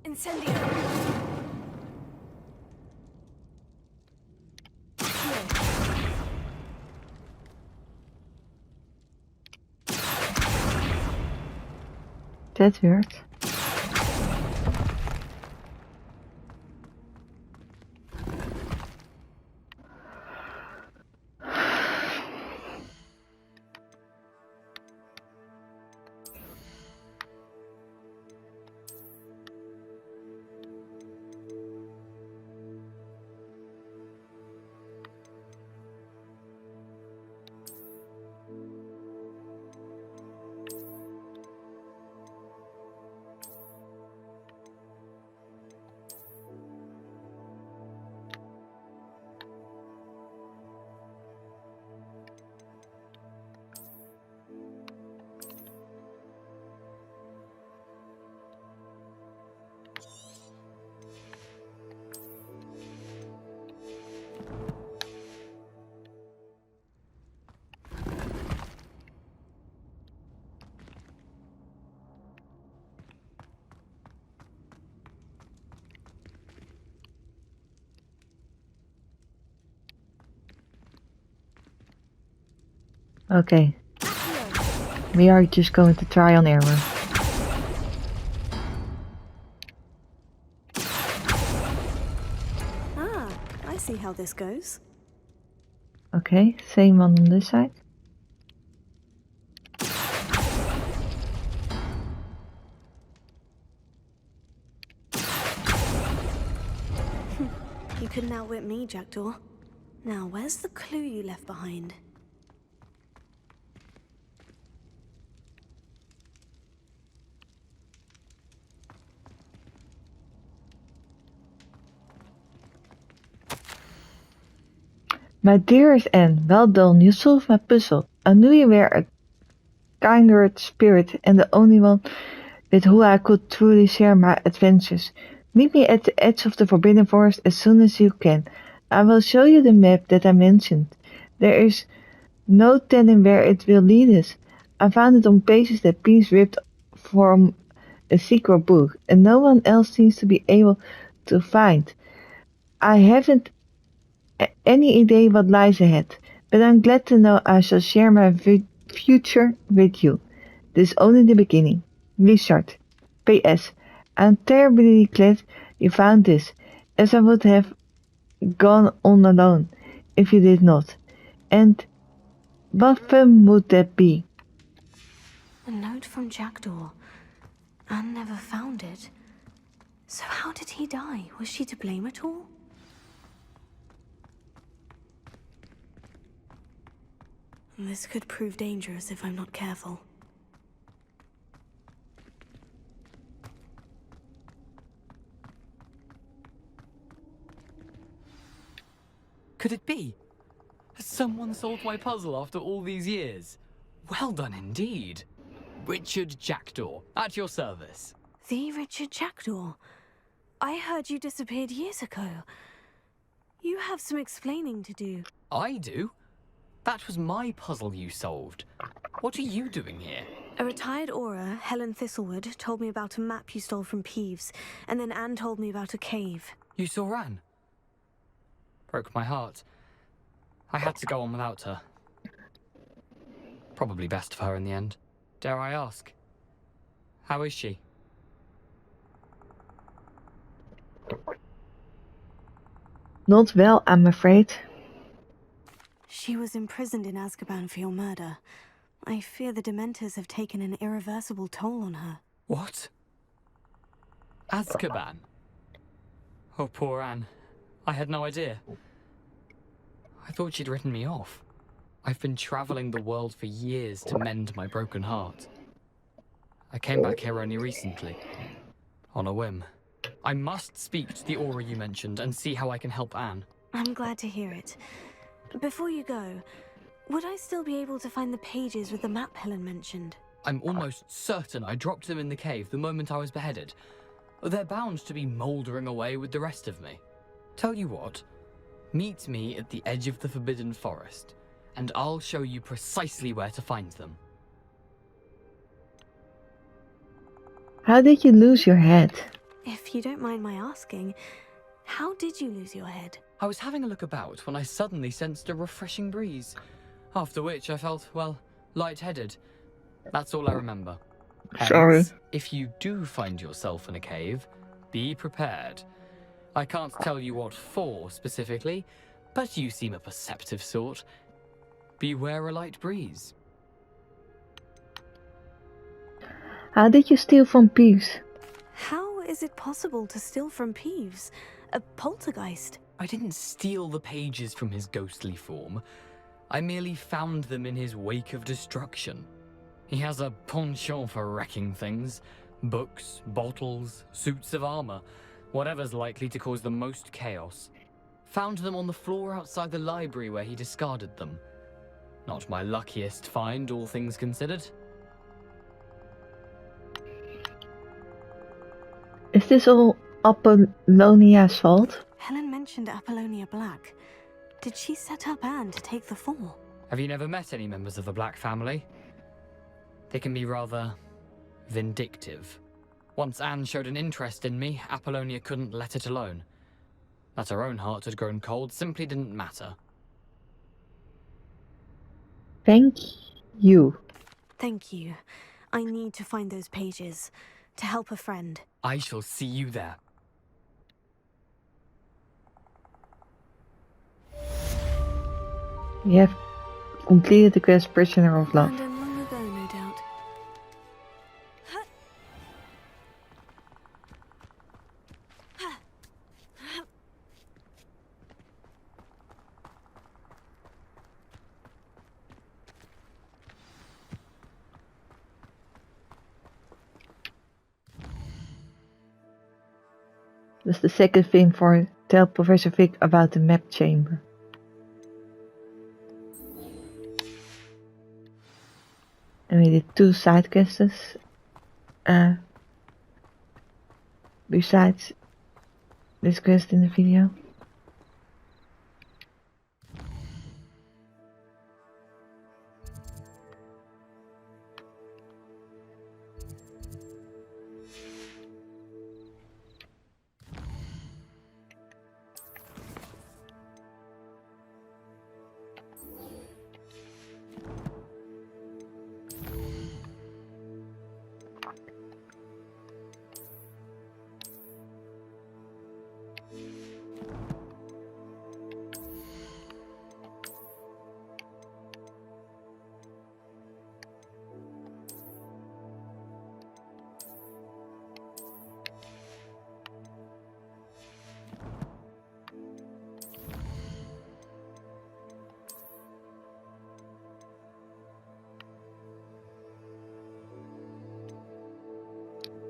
Incendio! That werkt. Okay. We are just going to try on error. Ah, I see how this goes. Okay, same one on this side. You couldn't outwit me, Jackdaw. Now, where's the clue you left behind? My dearest Anne, well done, you solved my puzzle. I knew you were a kindred spirit and the only one with whom I could truly share my adventures. Meet me at the edge of the Forbidden Forest as soon as you can. I will show you the map that I mentioned. There is no telling where it will lead us. I found it on pages that Peeves ripped from a secret book, and no one else seems to be able to find. I haven't any idea what lies ahead, but I'm glad to know I shall share my future with you. This is only the beginning. Richard. P.S. I'm terribly glad you found this, as I would have gone on alone if you did not. And what fun would that be? A note from Jackdaw. Anne never found it. So how did he die? Was she to blame at all? This could prove dangerous if I'm not careful. Could it be? Has someone solved my puzzle after all these years? Well done indeed. Richard Jackdaw, at your service. The Richard Jackdaw? I heard you disappeared years ago. You have some explaining to do. I do? That was my puzzle you solved. What are you doing here? A retired aura, Helen Thistlewood, told me about a map you stole from Peeves, and then Anne told me about a cave. You saw Anne? Broke my heart. I had to go on without her. Probably best for her in the end. Dare I ask? How is she? Not well, I'm afraid. She was imprisoned in Azkaban for your murder. I fear the Dementors have taken an irreversible toll on her. What? Azkaban? Oh, poor Anne. I had no idea. I thought she'd written me off. I've been traveling the world for years to mend my broken heart. I came back here only recently. On a whim. I must speak to the aura you mentioned and see how I can help Anne. I'm glad to hear it. Before you go, would I still be able to find the pages with the map Helen mentioned? I'm almost certain I dropped them in the cave the moment I was beheaded. They're bound to be mouldering away with the rest of me. Tell you what, meet me at the edge of the Forbidden Forest, and I'll show you precisely where to find them. How did you lose your head? If you don't mind my asking, how did you lose your head? I was having a look about when I suddenly sensed a refreshing breeze, after which I felt, well, lightheaded. That's all I remember. Sorry. Hence, if you do find yourself in a cave, be prepared. I can't tell you what for specifically, but you seem a perceptive sort. Beware a light breeze. How did you steal from Peeves? How is it possible to steal from Peeves? A poltergeist? I didn't steal the pages from his ghostly form. I merely found them in his wake of destruction. He has a penchant for wrecking things. Books, bottles, suits of armor, whatever's likely to cause the most chaos. Found them on the floor outside the library where he discarded them. Not my luckiest find, all things considered. Is this all Apollonia's fault? Helen mentioned Apollonia Black. Did she set up Anne to take the fall? Have you never met any members of the Black family? They can be rather vindictive. Once Anne showed an interest in me, Apollonia couldn't let it alone. That her own heart had grown cold simply didn't matter. Thank you. Thank you. I need to find those pages to help a friend. I shall see you there. You have completed the quest Prisoner of Love. London long ago, no doubt. That's the second thing for tell Professor Vic about the map chamber. And we did 2 side quests besides this quest in the video.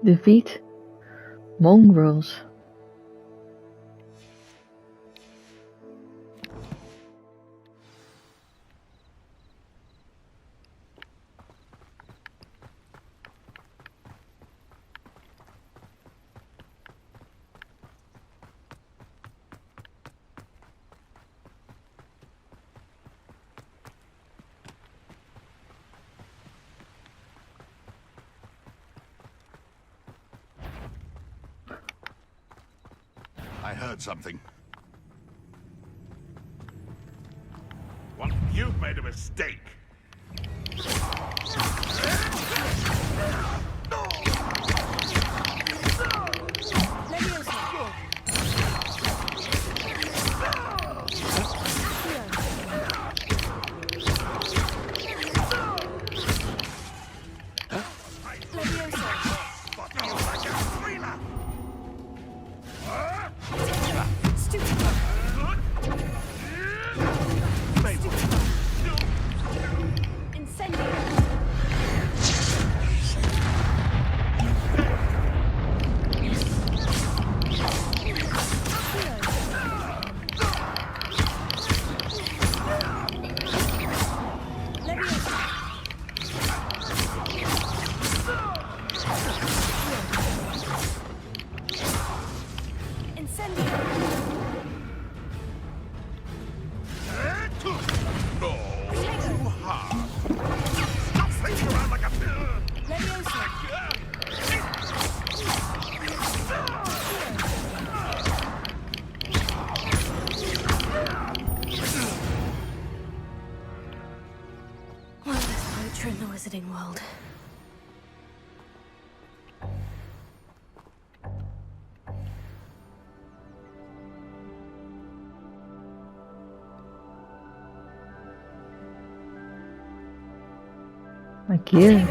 Defeat mongrels. I heard something. Well, you've made a mistake. In the Wizarding World. Like here.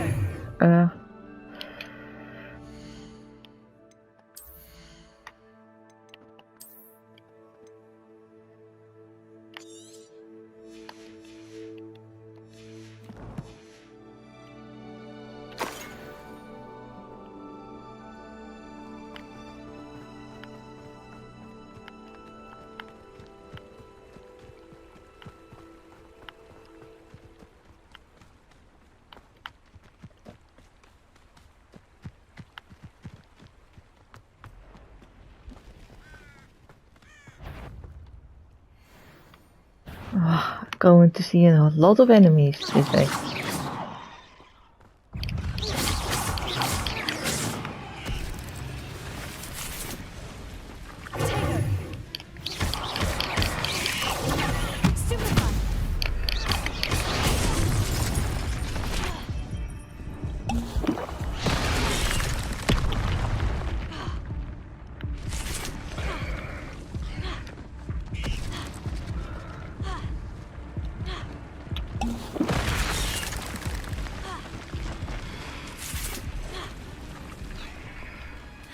Oh, going to see a lot of enemies today.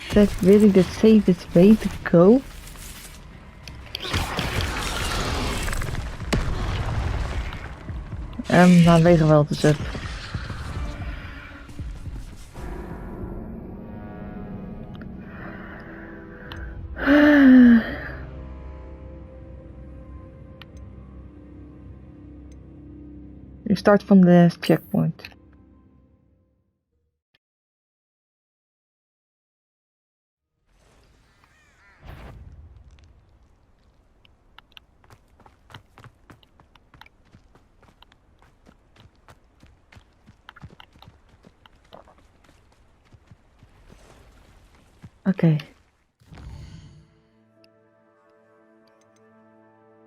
Is that really the safest way to go? Nou, wegen wel dus up. You start from the checkpoint. Okay.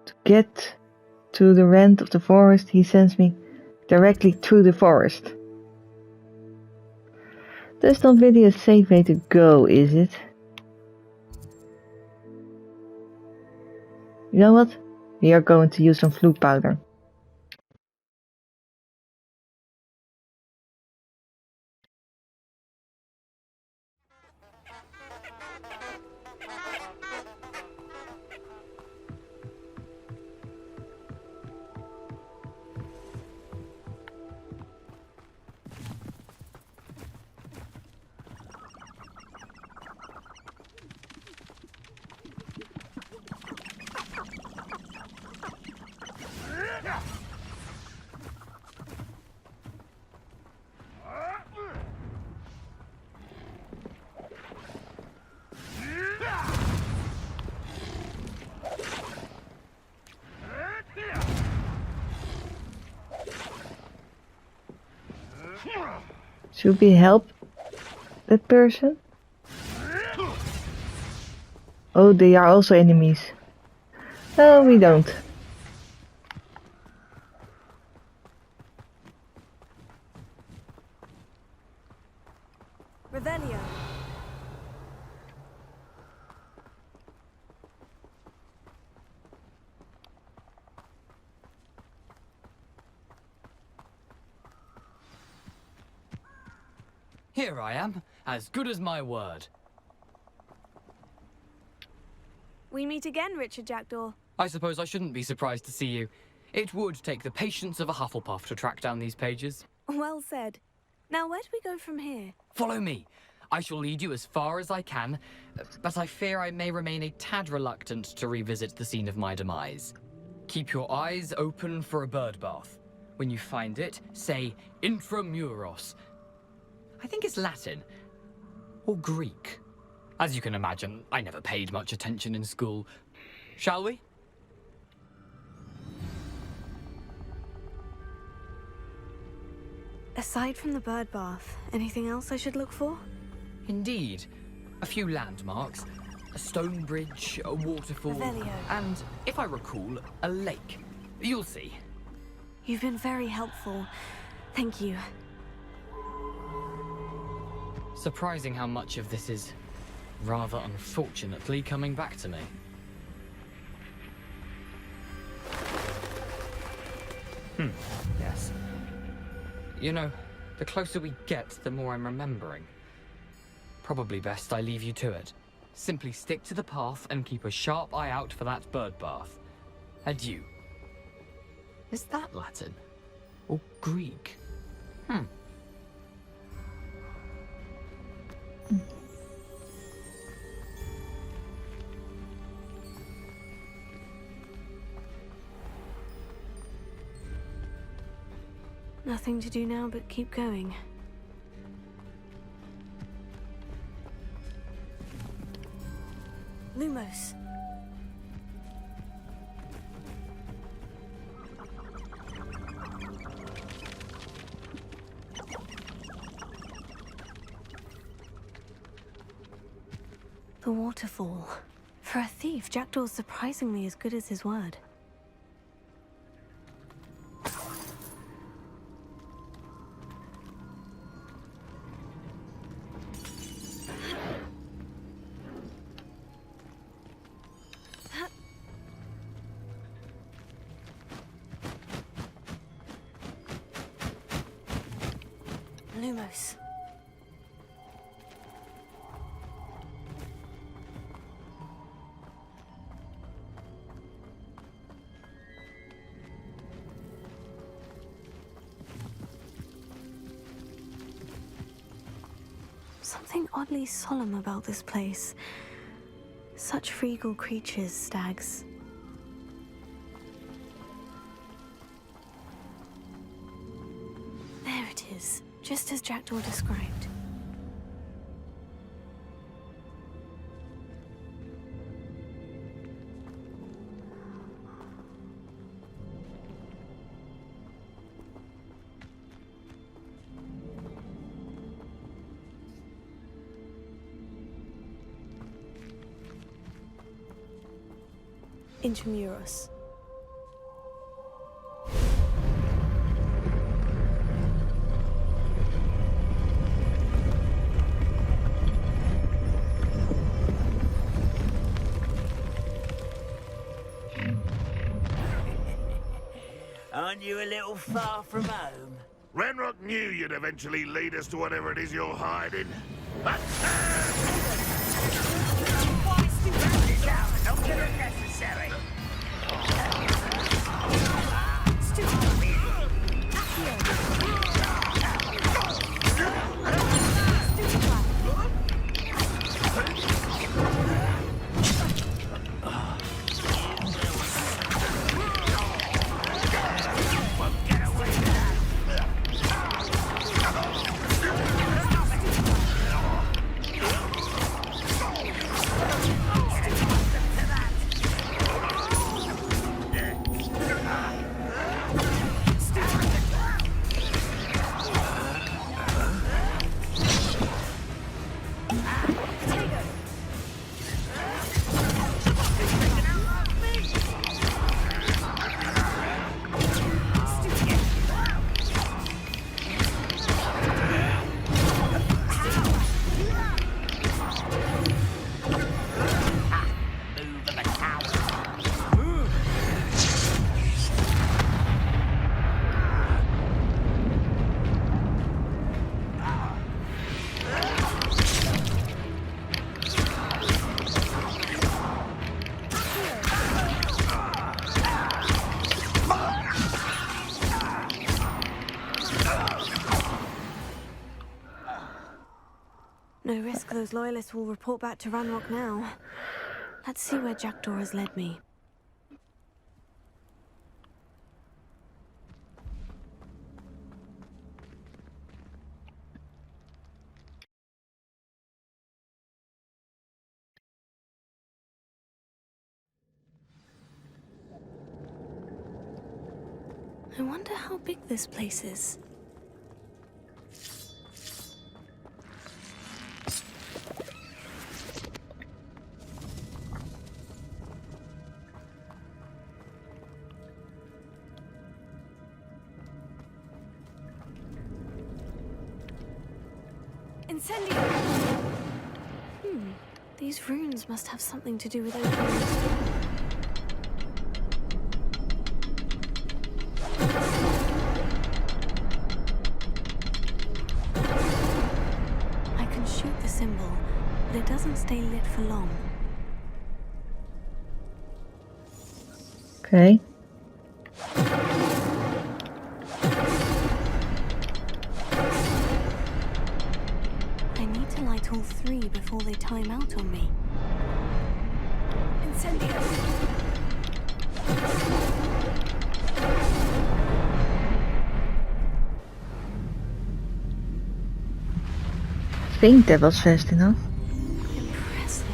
To get to the rent of the forest, he sends me directly through the forest. That's not really a safe way to go, is it? You know what? We are going to use some flute powder. Should we help that person? Oh, they are also enemies. No, we don't. Revelio. Here I am, as good as my word. We meet again, Richard Jackdaw. I suppose I shouldn't be surprised to see you. It would take the patience of a Hufflepuff to track down these pages. Well said. Now, where do we go from here? Follow me. I shall lead you as far as I can, but I fear I may remain a tad reluctant to revisit the scene of my demise. Keep your eyes open for a bird bath. When you find it, say intramuros. I think it's Latin. Or Greek. As you can imagine, I never paid much attention in school. Shall we? Aside from the bird bath, anything else I should look for? Indeed. A few landmarks. A stone bridge, a waterfall, Revelio. and, if I recall, a lake. You'll see. You've been very helpful. Thank you. Surprising how much of this is, rather unfortunately, coming back to me. Yes. You know, the closer we get, the more I'm remembering. Probably best I leave you to it. Simply stick to the path and keep a sharp eye out for that bird bath. Adieu. Is that Latin? Or Greek? Nothing to do now but keep going. Lumos. The waterfall. For a thief, Jackdaw's surprisingly as good as his word. Lumos. Something oddly solemn about this place. Such regal creatures, stags. There it is, just as Jackdaw described. Intramuros. Aren't you a little far from home? Renrock knew you'd eventually lead us to whatever it is you're hiding. Not necessary. No risk those loyalists will report back to Ranrock now. Let's see where Jackdaw has led me. I wonder how big this place is. Incendio! These runes must have something to do with opening. I can shoot the symbol, but it doesn't stay lit for long. Okay. All three before they time out on me. Incendio! I think that was fast enough. Impressive.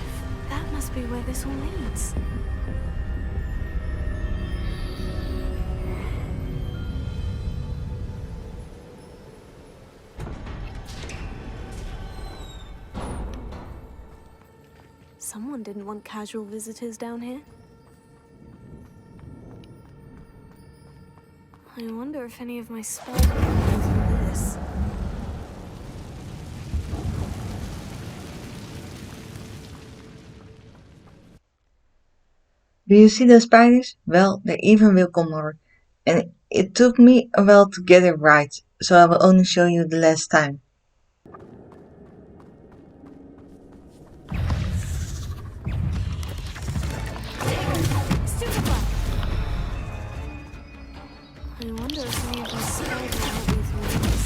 That must be where this all leads. Someone didn't want casual visitors down here. I wonder if any of my spells will go through this. Do you see the spiders? Well, they even will more. And it took me a while to get it right, so I will only show you the last time. I wonder if any of my spells will help me through this.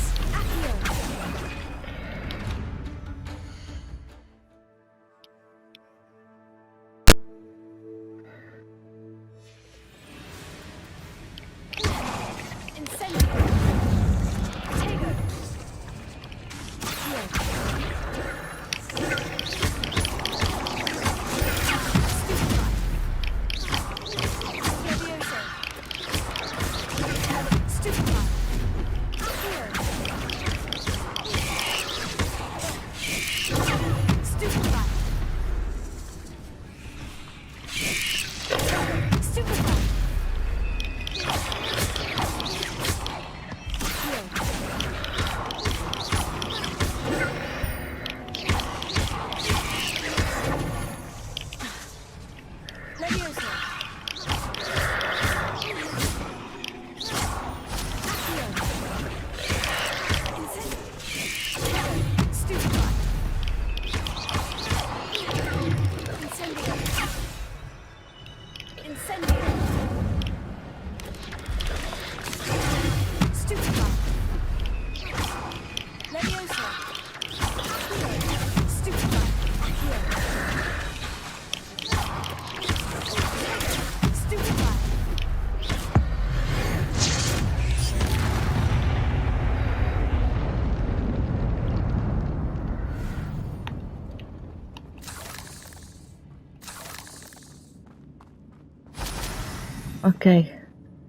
Okay.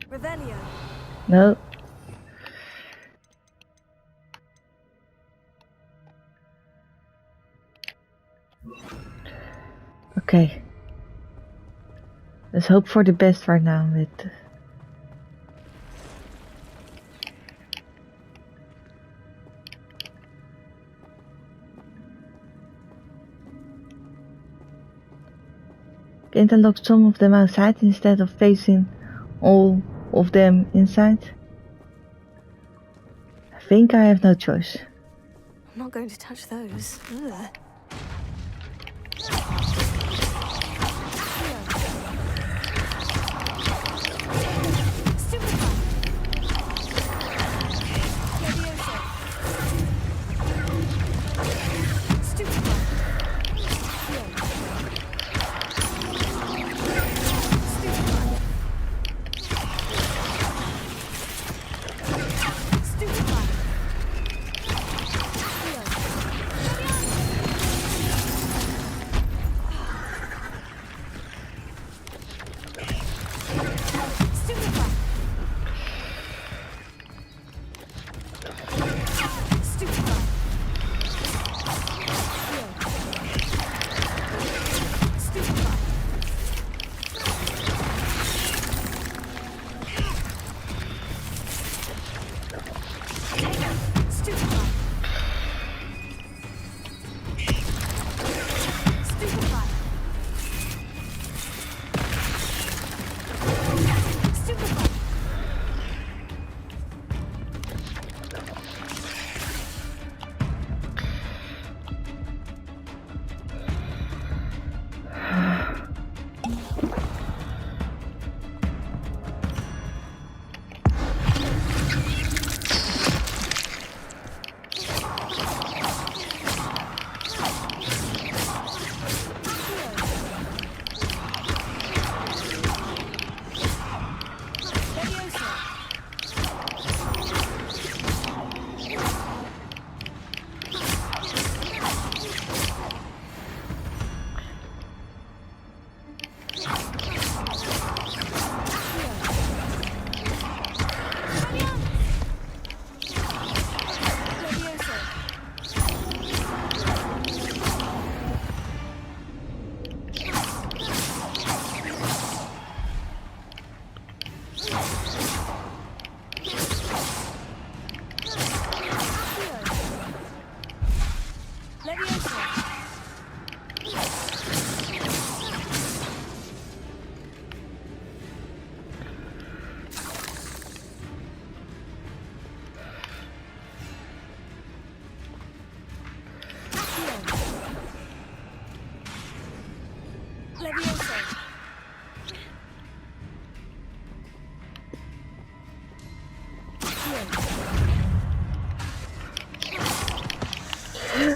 Revelio. No. Okay. Let's hope for the best right now with... Can't I lock some of them outside instead of facing all of them inside? I think I have no choice. I'm not going to touch those. Ugh.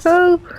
Oh!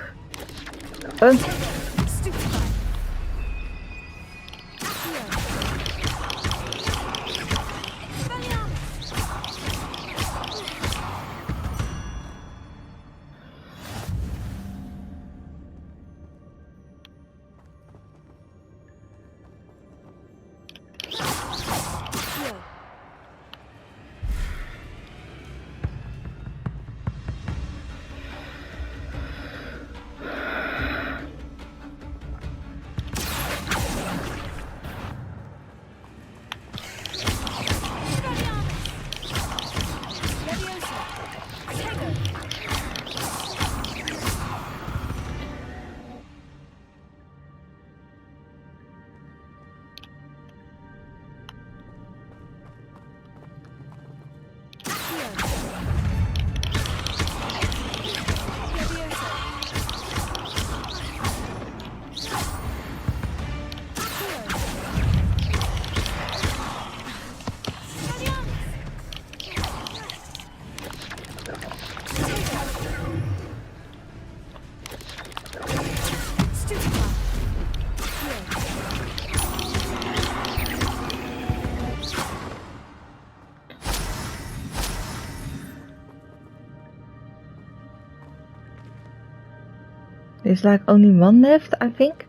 There's like only one left, I think.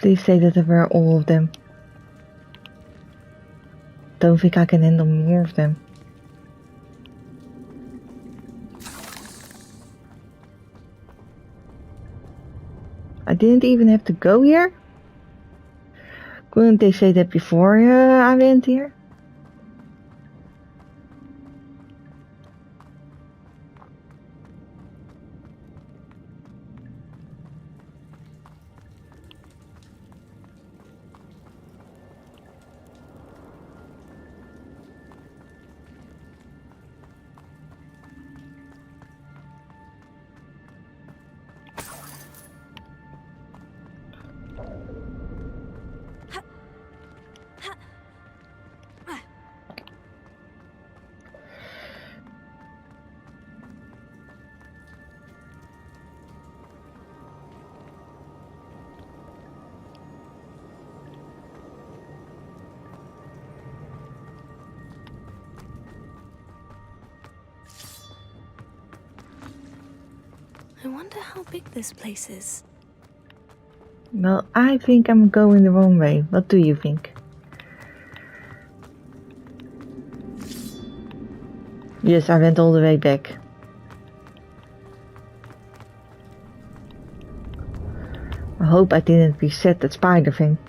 Please say that there were all of them. Don't think I can handle more of them. I didn't even have to go here? Couldn't they say that before I went here? I wonder how big this place is. Well, I think I'm going the wrong way. What do you think? Yes, I went all the way back. I hope I didn't reset that spider thing.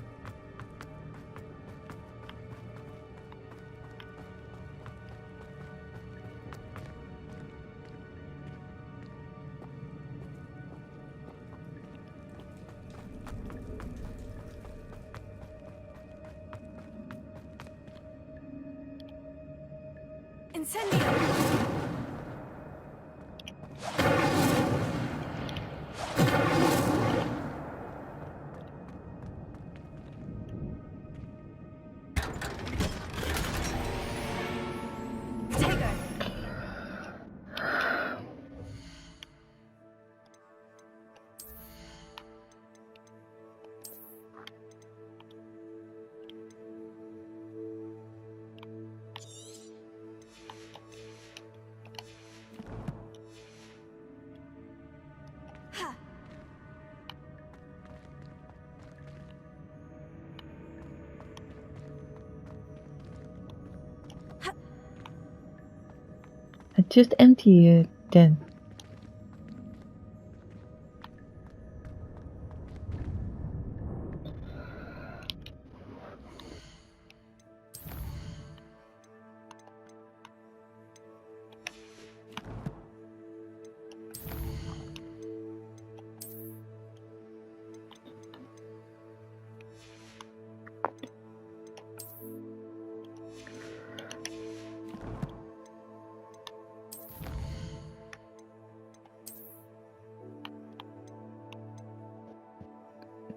Just empty it then.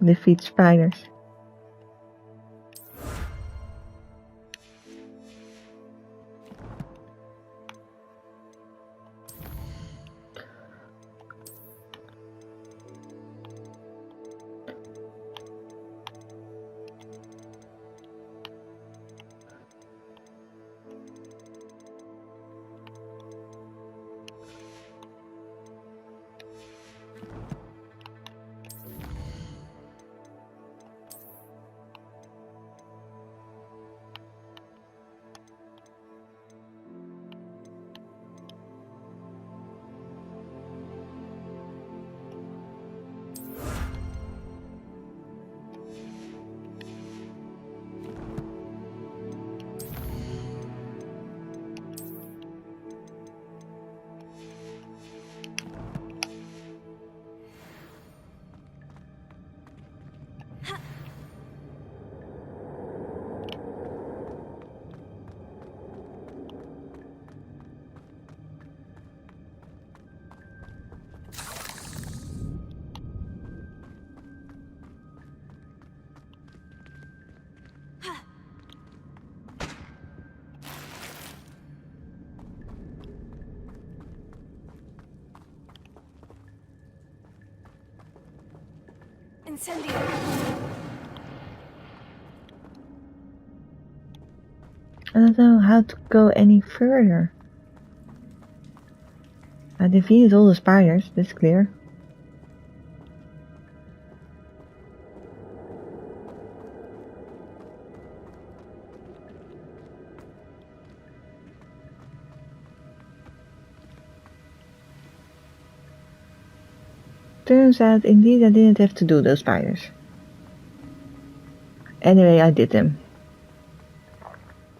Defeat spiders. Incendio. I don't know how to go any further. I defeated all the spiders, that's clear. turns out indeed I didn't have to do those spiders. Anyway, I did them.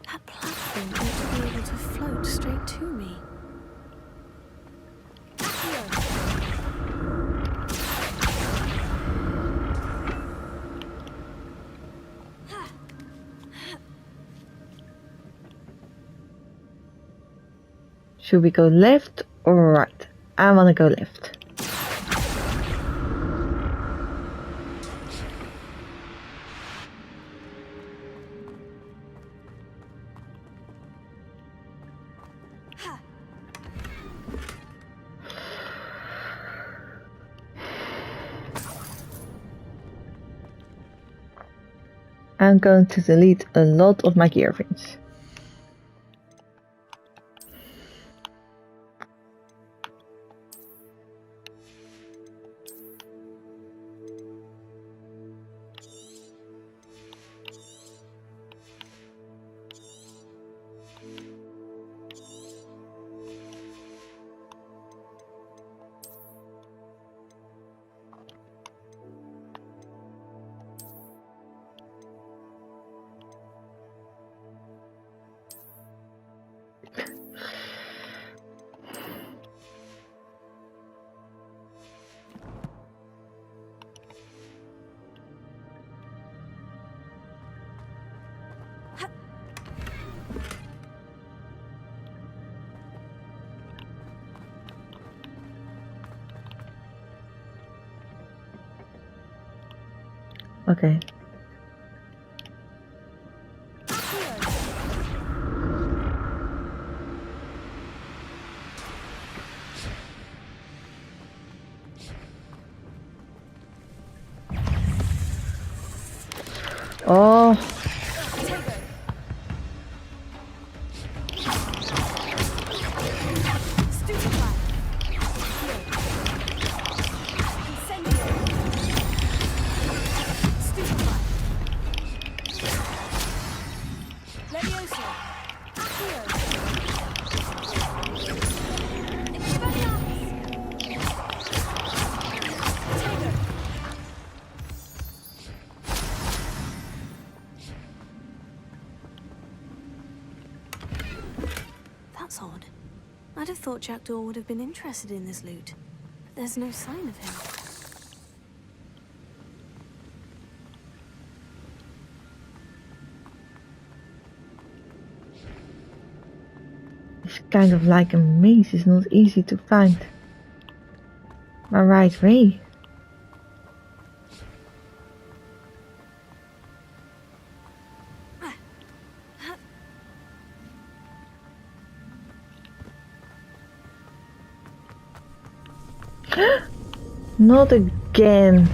That platform ought to be able to float straight to me. Should we go left or right? I want to go left. I'm going to delete a lot of my gearfins. Okay. Oh. That's odd. I'd have thought Jackdaw would have been interested in this loot, but there's no sign of him. It's kind of like a maze, it's not easy to find my right way. Not again.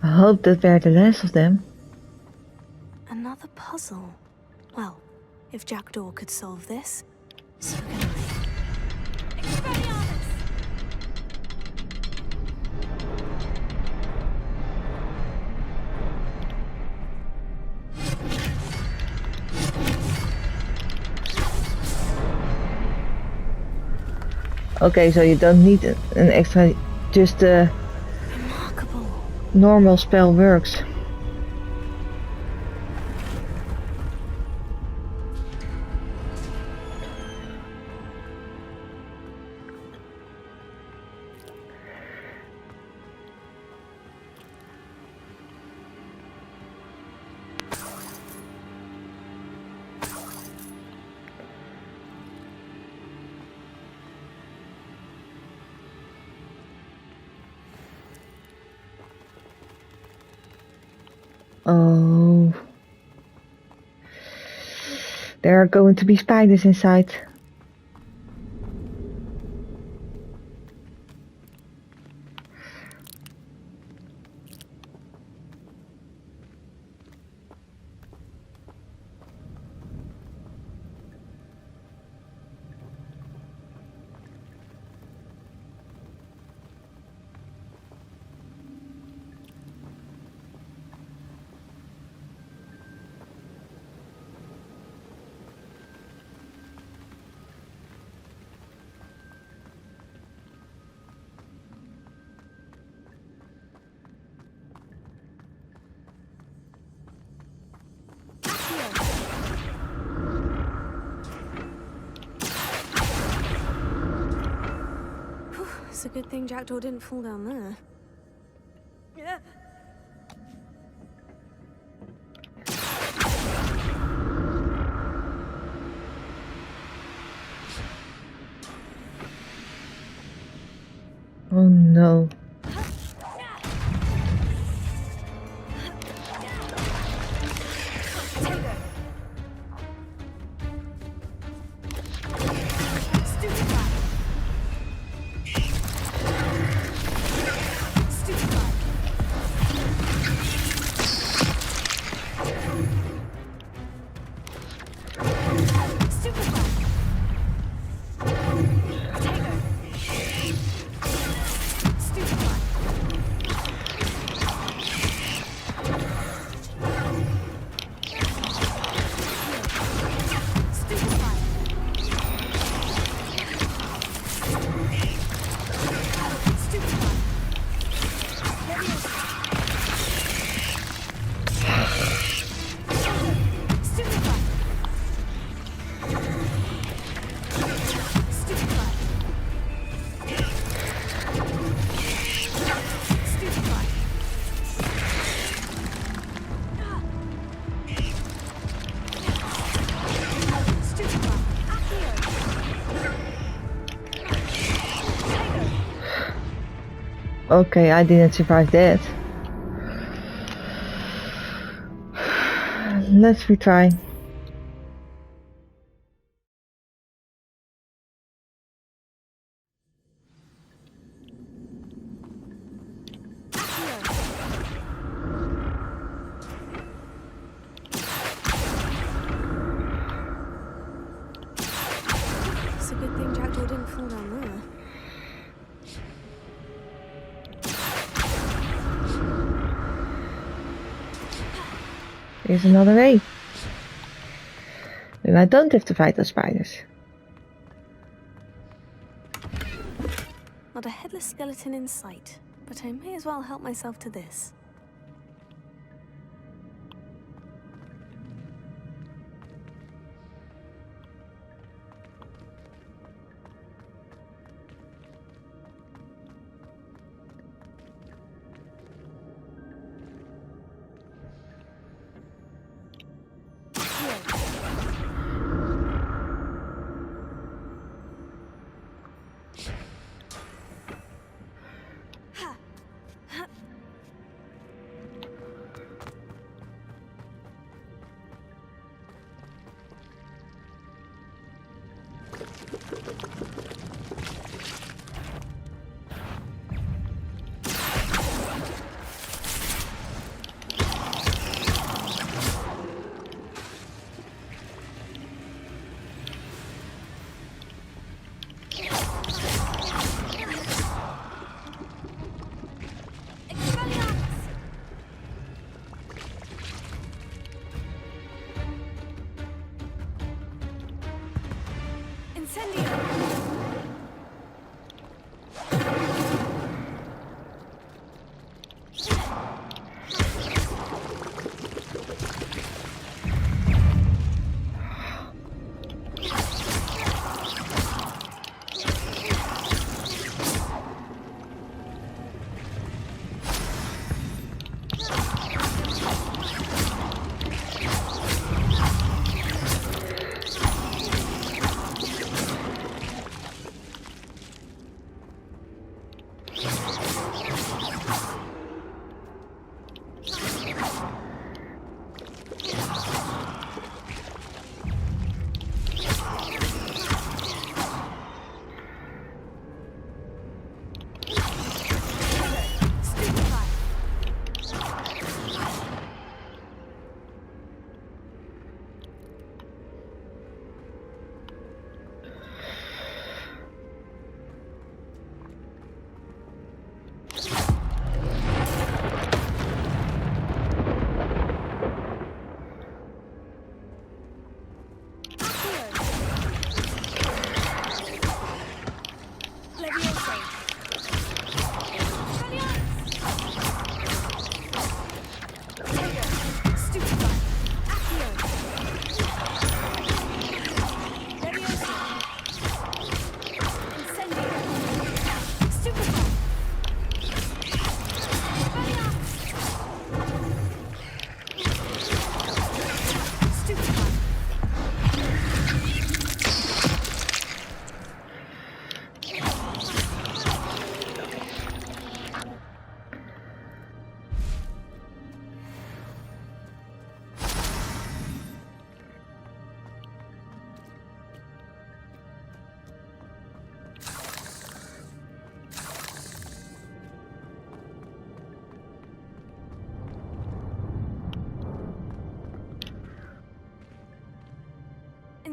I hope that we're the last of them. Another puzzle. Well, if Jackdaw could solve this, so can I. Okay, so you don't need an extra, just the normal spell works. Oh. There are going to be spiders inside. It's a good thing Jackdaw didn't fall down there. Yeah. Oh no. Okay, I didn't survive that. Let's retry. It's a good thing Jackdaw didn't fall down there. Here's another way. Then I don't have to fight the spiders. Not a headless skeleton in sight, but I may as well help myself to this.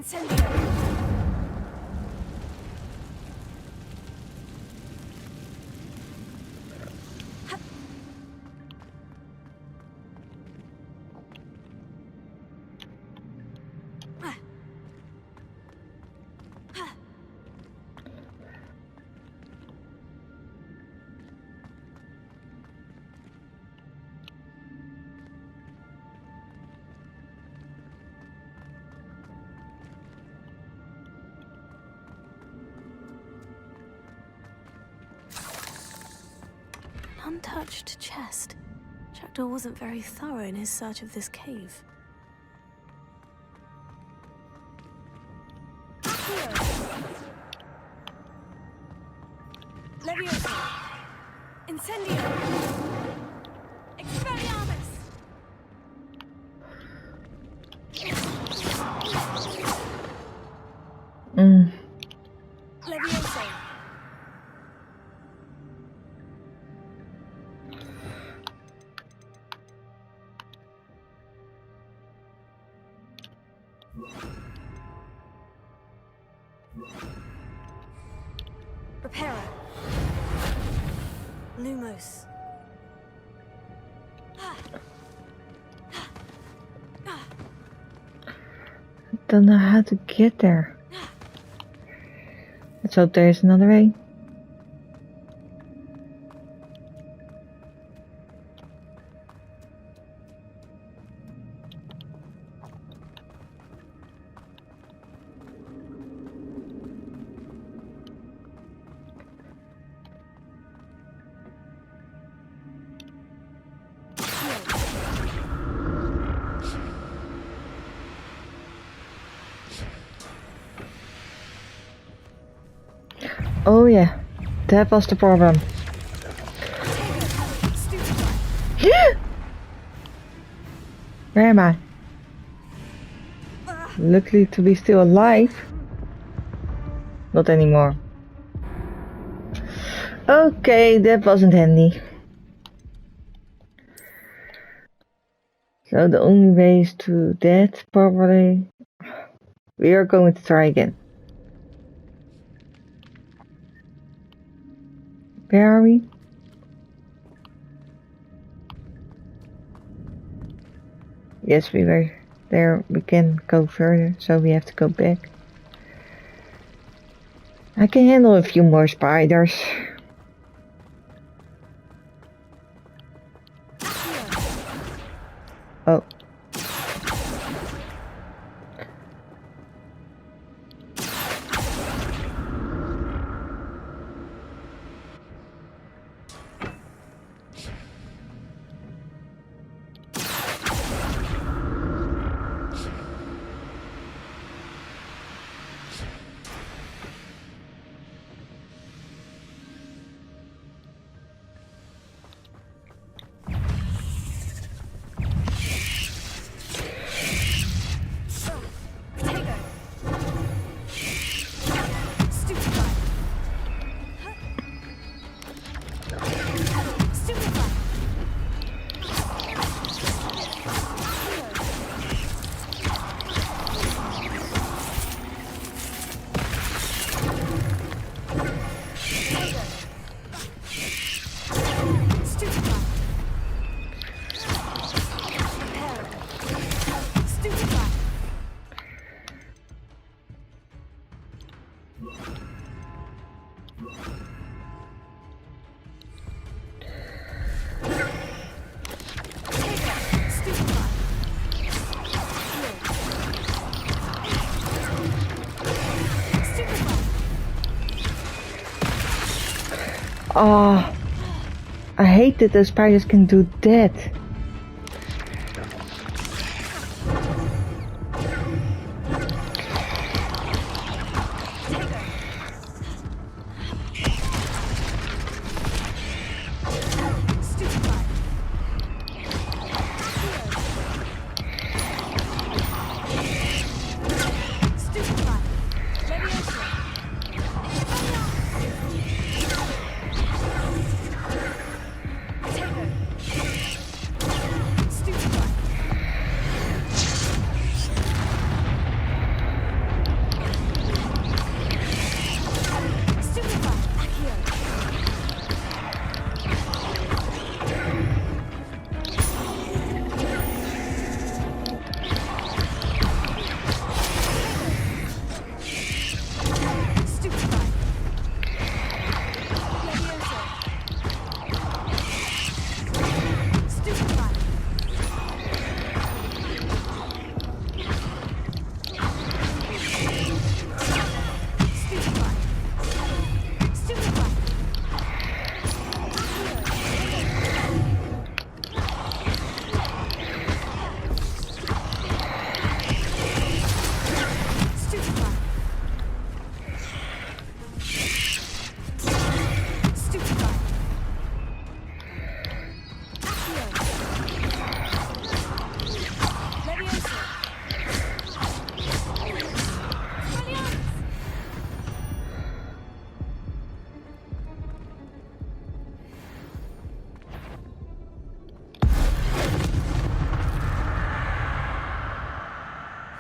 Incendio. Untouched chest. Jackdaw wasn't very thorough in his search of this cave. Leviosa. Incendio. Expelliarmus. Leviosa. Repara. Lumos. I don't know how to get there. Let's hope there is another way. Oh yeah, that was the problem. Where am I? Luckily to be still alive. Not anymore. Okay, that wasn't handy. So the only way is to that, probably. We are going to try again. Where are we? Yes, we were there. We can go further, so we have to go back. I can handle a few more spiders. Oh. Oh, I hate that the spiders can do that.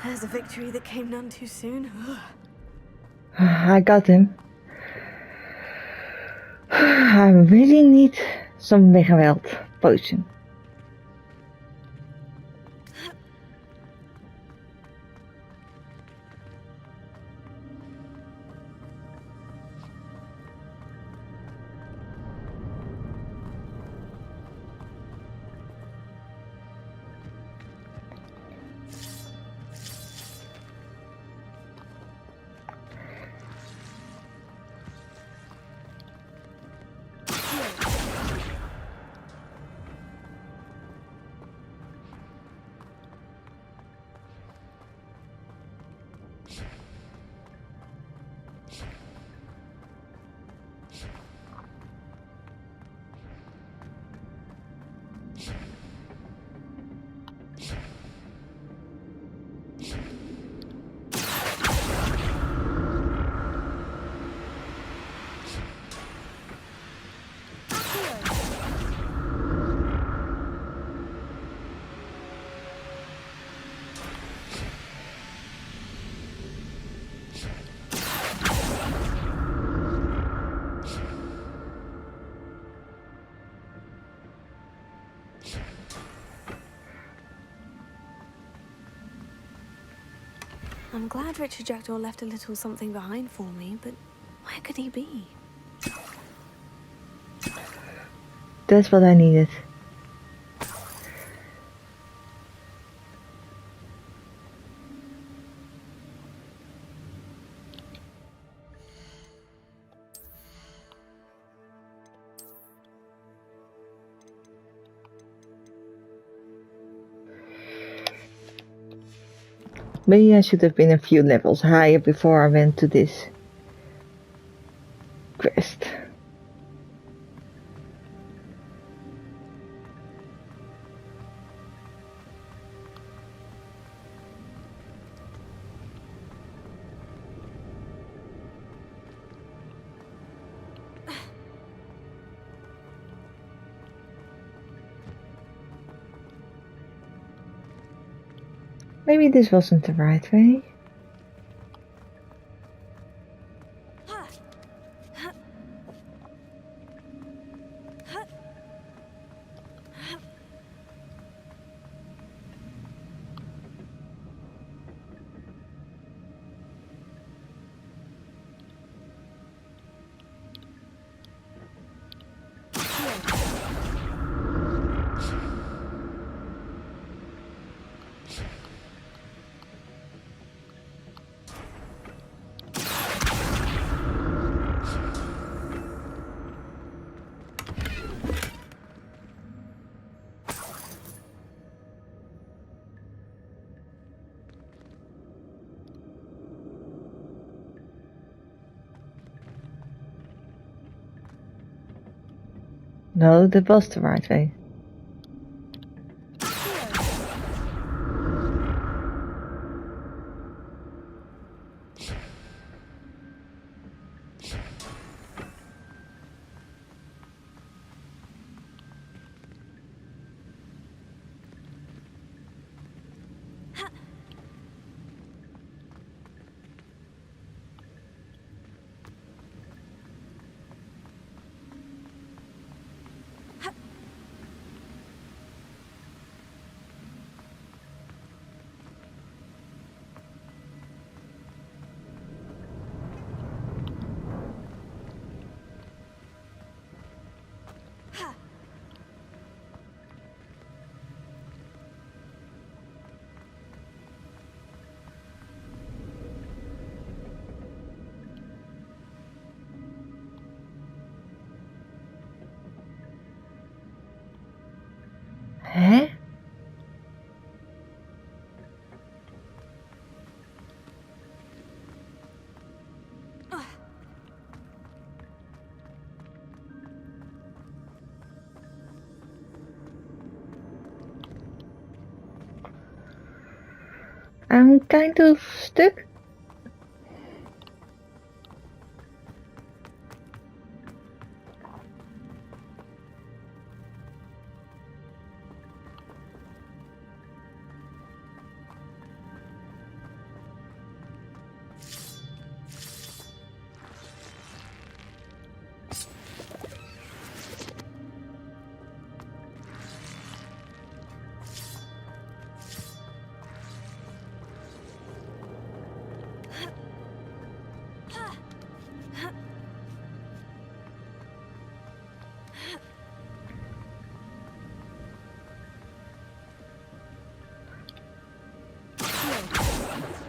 There's a victory that came none too soon. I got him. I really need some geweld potion. I'm glad Richard Jackdaw left a little something behind for me, but where could he be? That's what I needed. Maybe I should have been a few levels higher before I went to this quest. Maybe this wasn't the right way. No, that was the right way. Hè? I'm kind of stuck.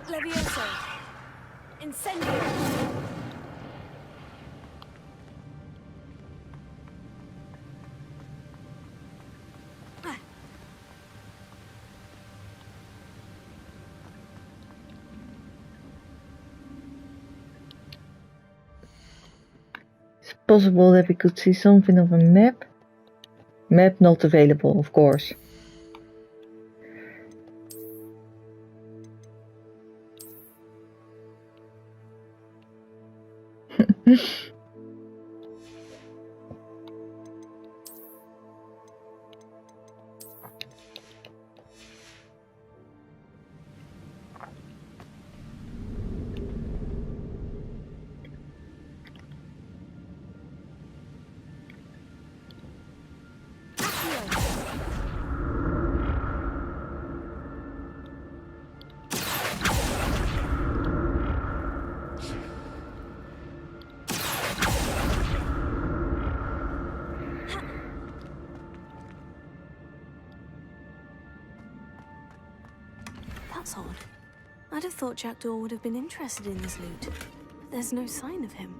Levioso. Incendio. It's possible that we could see something of a map. Map not available, of course. That's odd. I'd have thought Jackdaw would have been interested in this loot. There's no sign of him.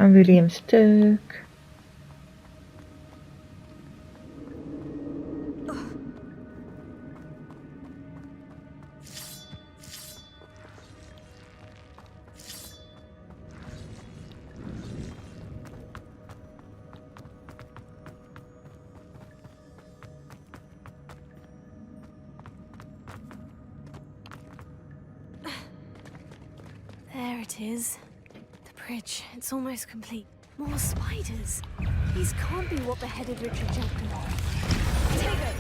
I really am stuck. There it is. The bridge. It's almost complete. More spiders. These can't be what beheaded Richard Jackdaw. Tego!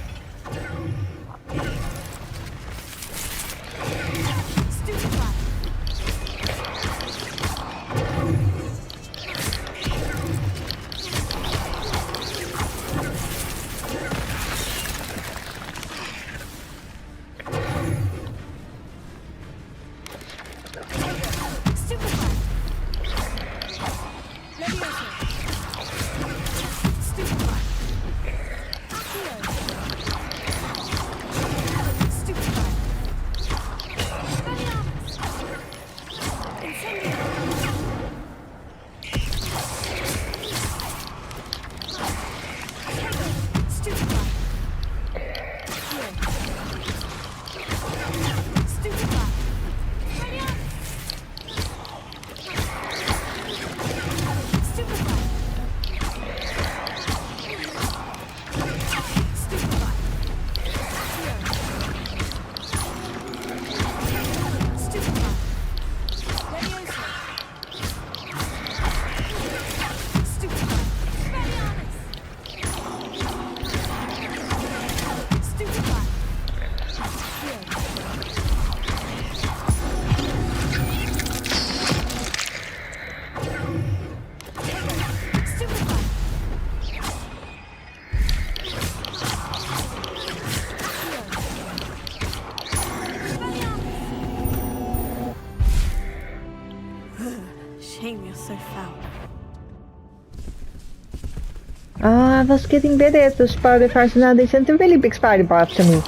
Stupefy! so foul. I was getting better at the spider fights, and now they sent a really big spider after me.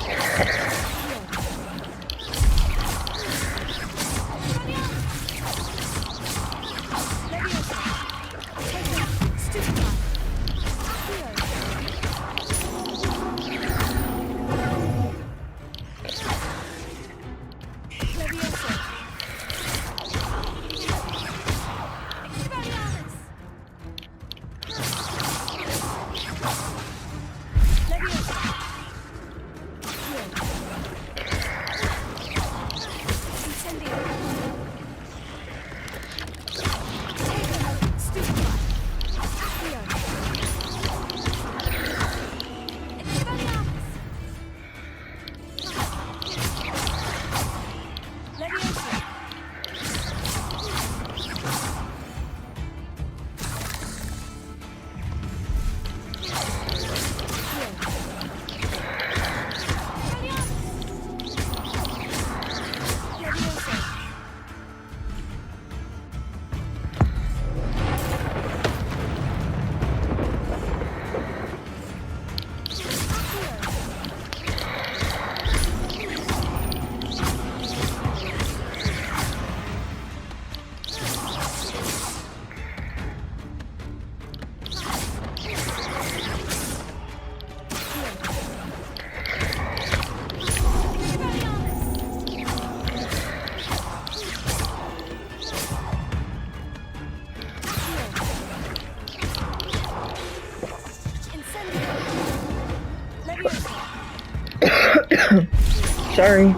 Sorry.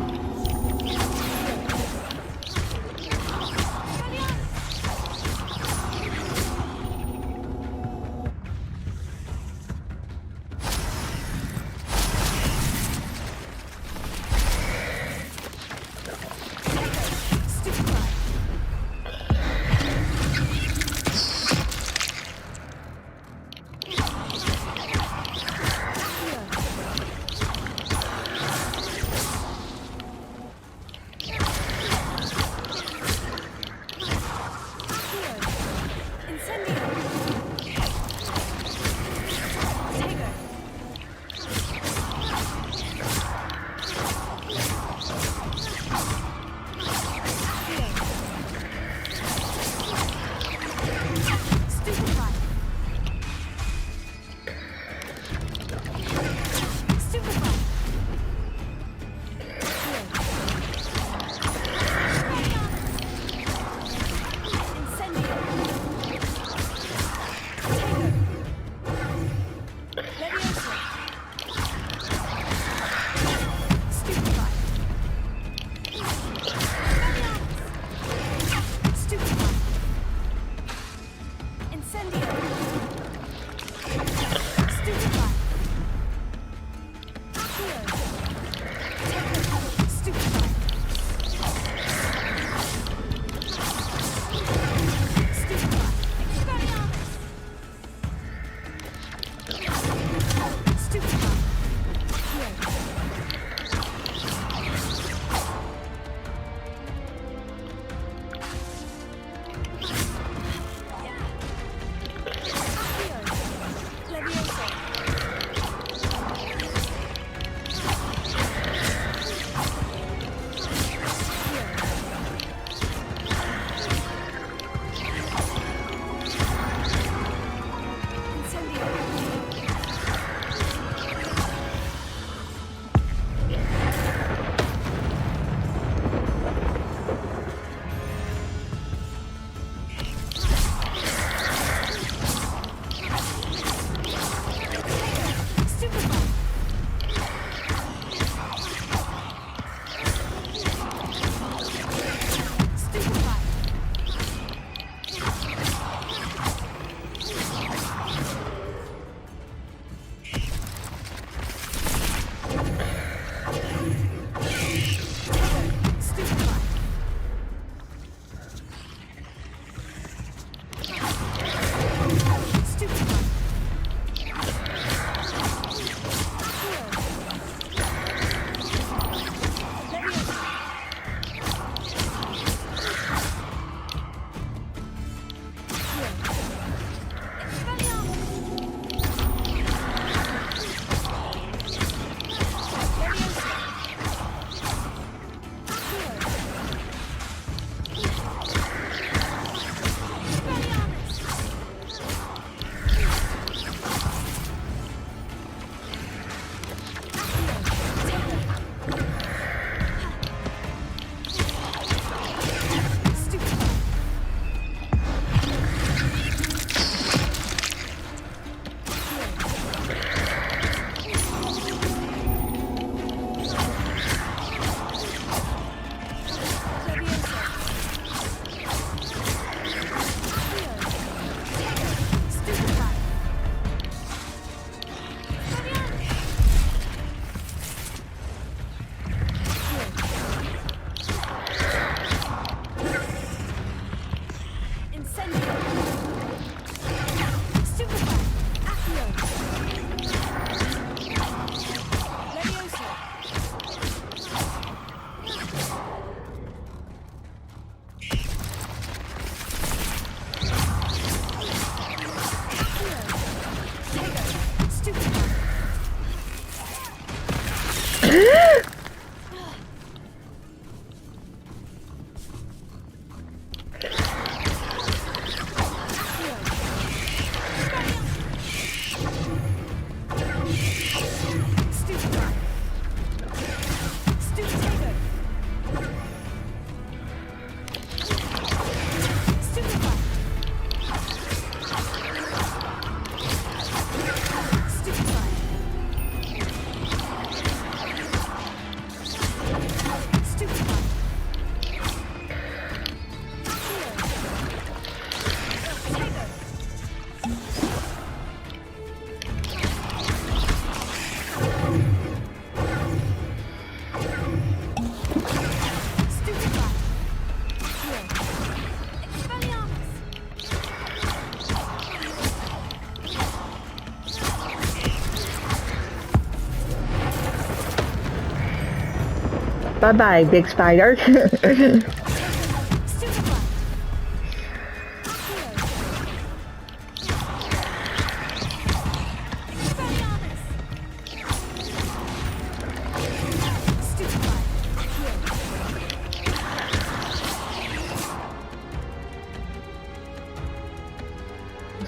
Bye bye, big spider. Is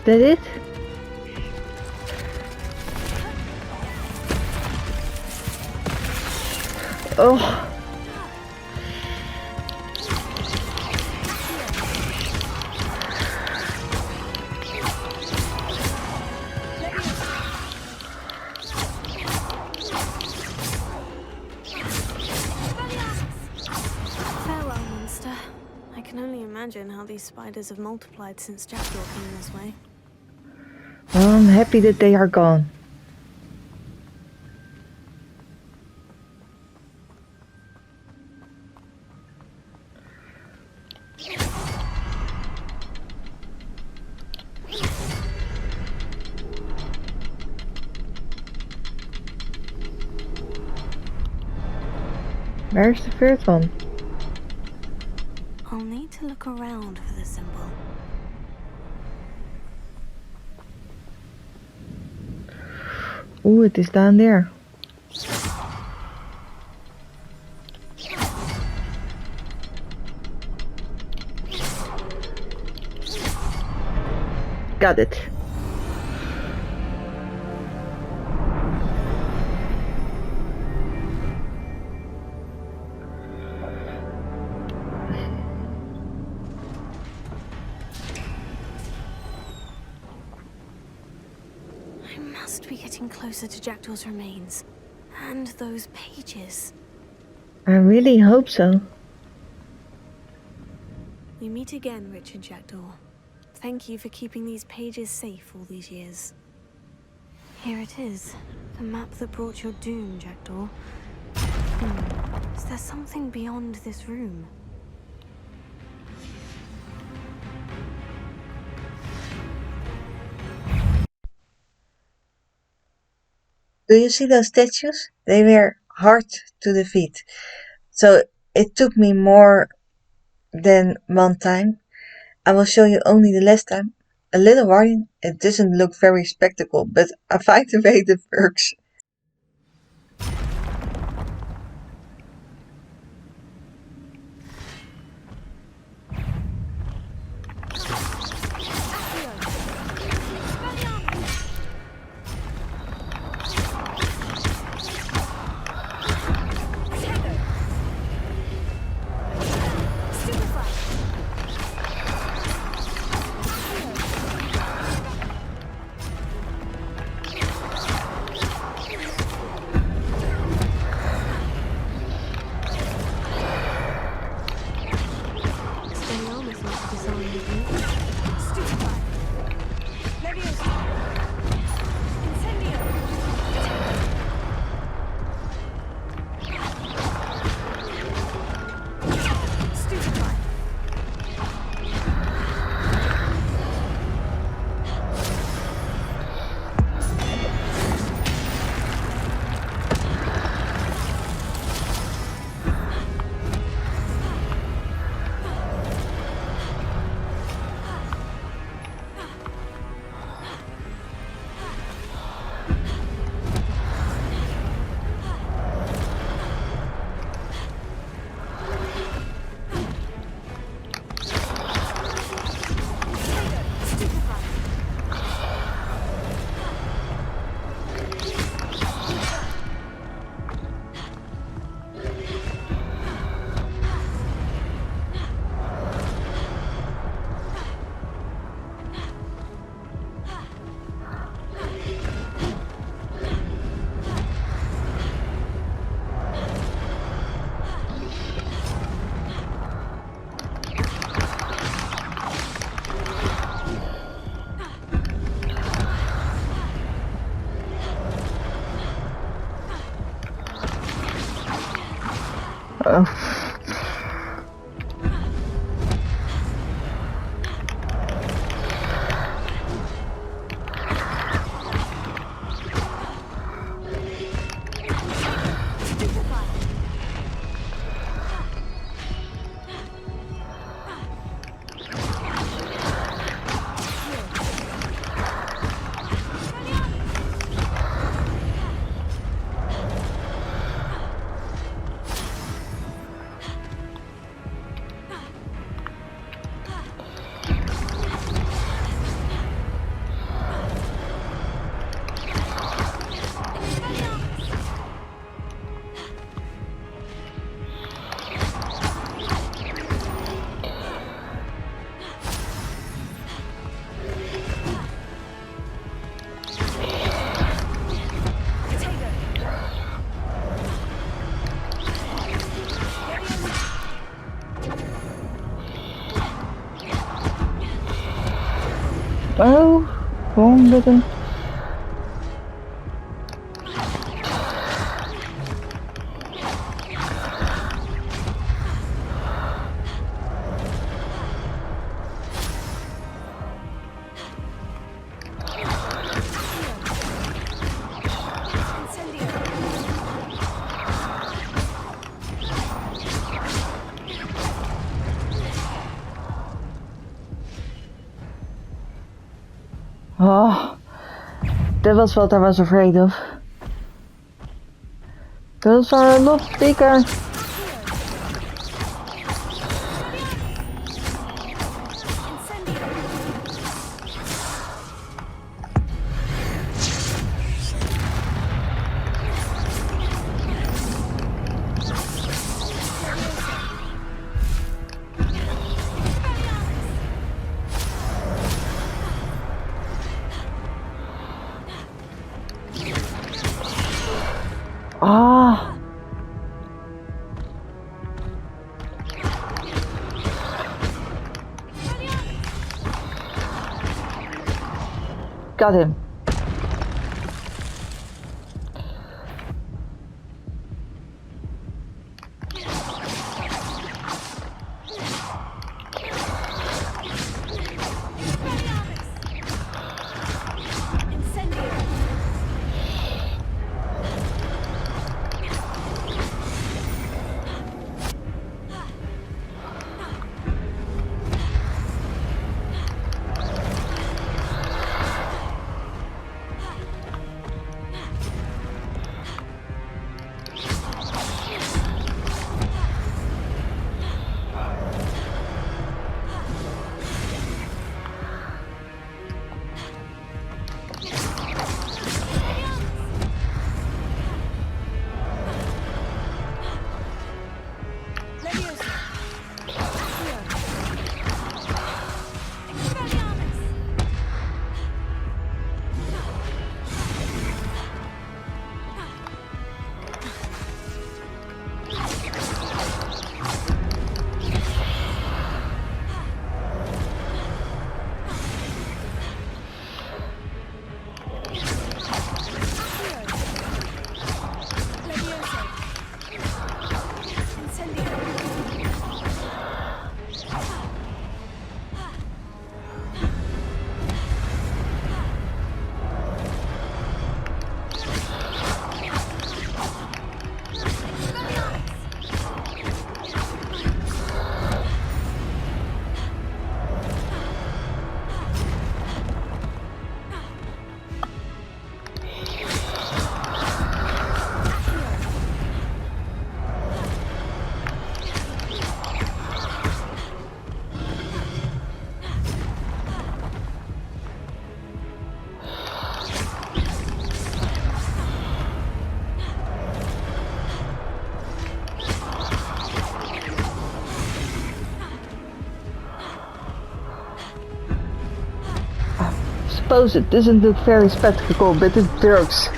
that it? Oh. Farewell, monster. I can only imagine how these spiders have multiplied since Jackdaw came this way. Well, I'm happy that they are gone. Where's the first one? I'll need to look around for the symbol. Oeh, het is down there. Got it. I must be getting closer to Jackdaw's remains. And those pages. I really hope so. We meet again, Richard Jackdaw. Thank you for keeping these pages safe all these years. Here it is. The map that brought your doom, Jackdaw. Is there something beyond this room? Do you see those statues? They were hard to defeat. So it took me more than one time. I will show you only the last time. A little warning, it doesn't look very spectacle, but I find the way that works. Oh, wrong button. Oh, that was what I was afraid of. Those are a lot bigger. Ah. Got him. Suppose it doesn't look very spectacle, but it works.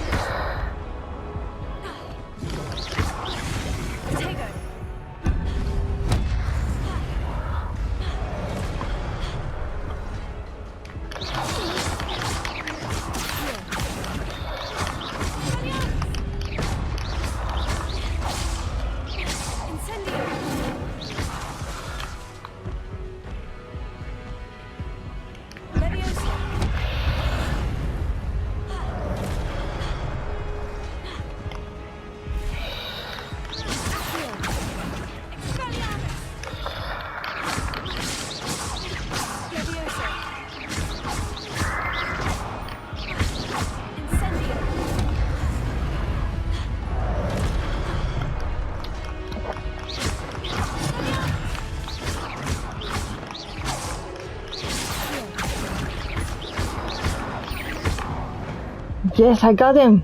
Yes, I got him!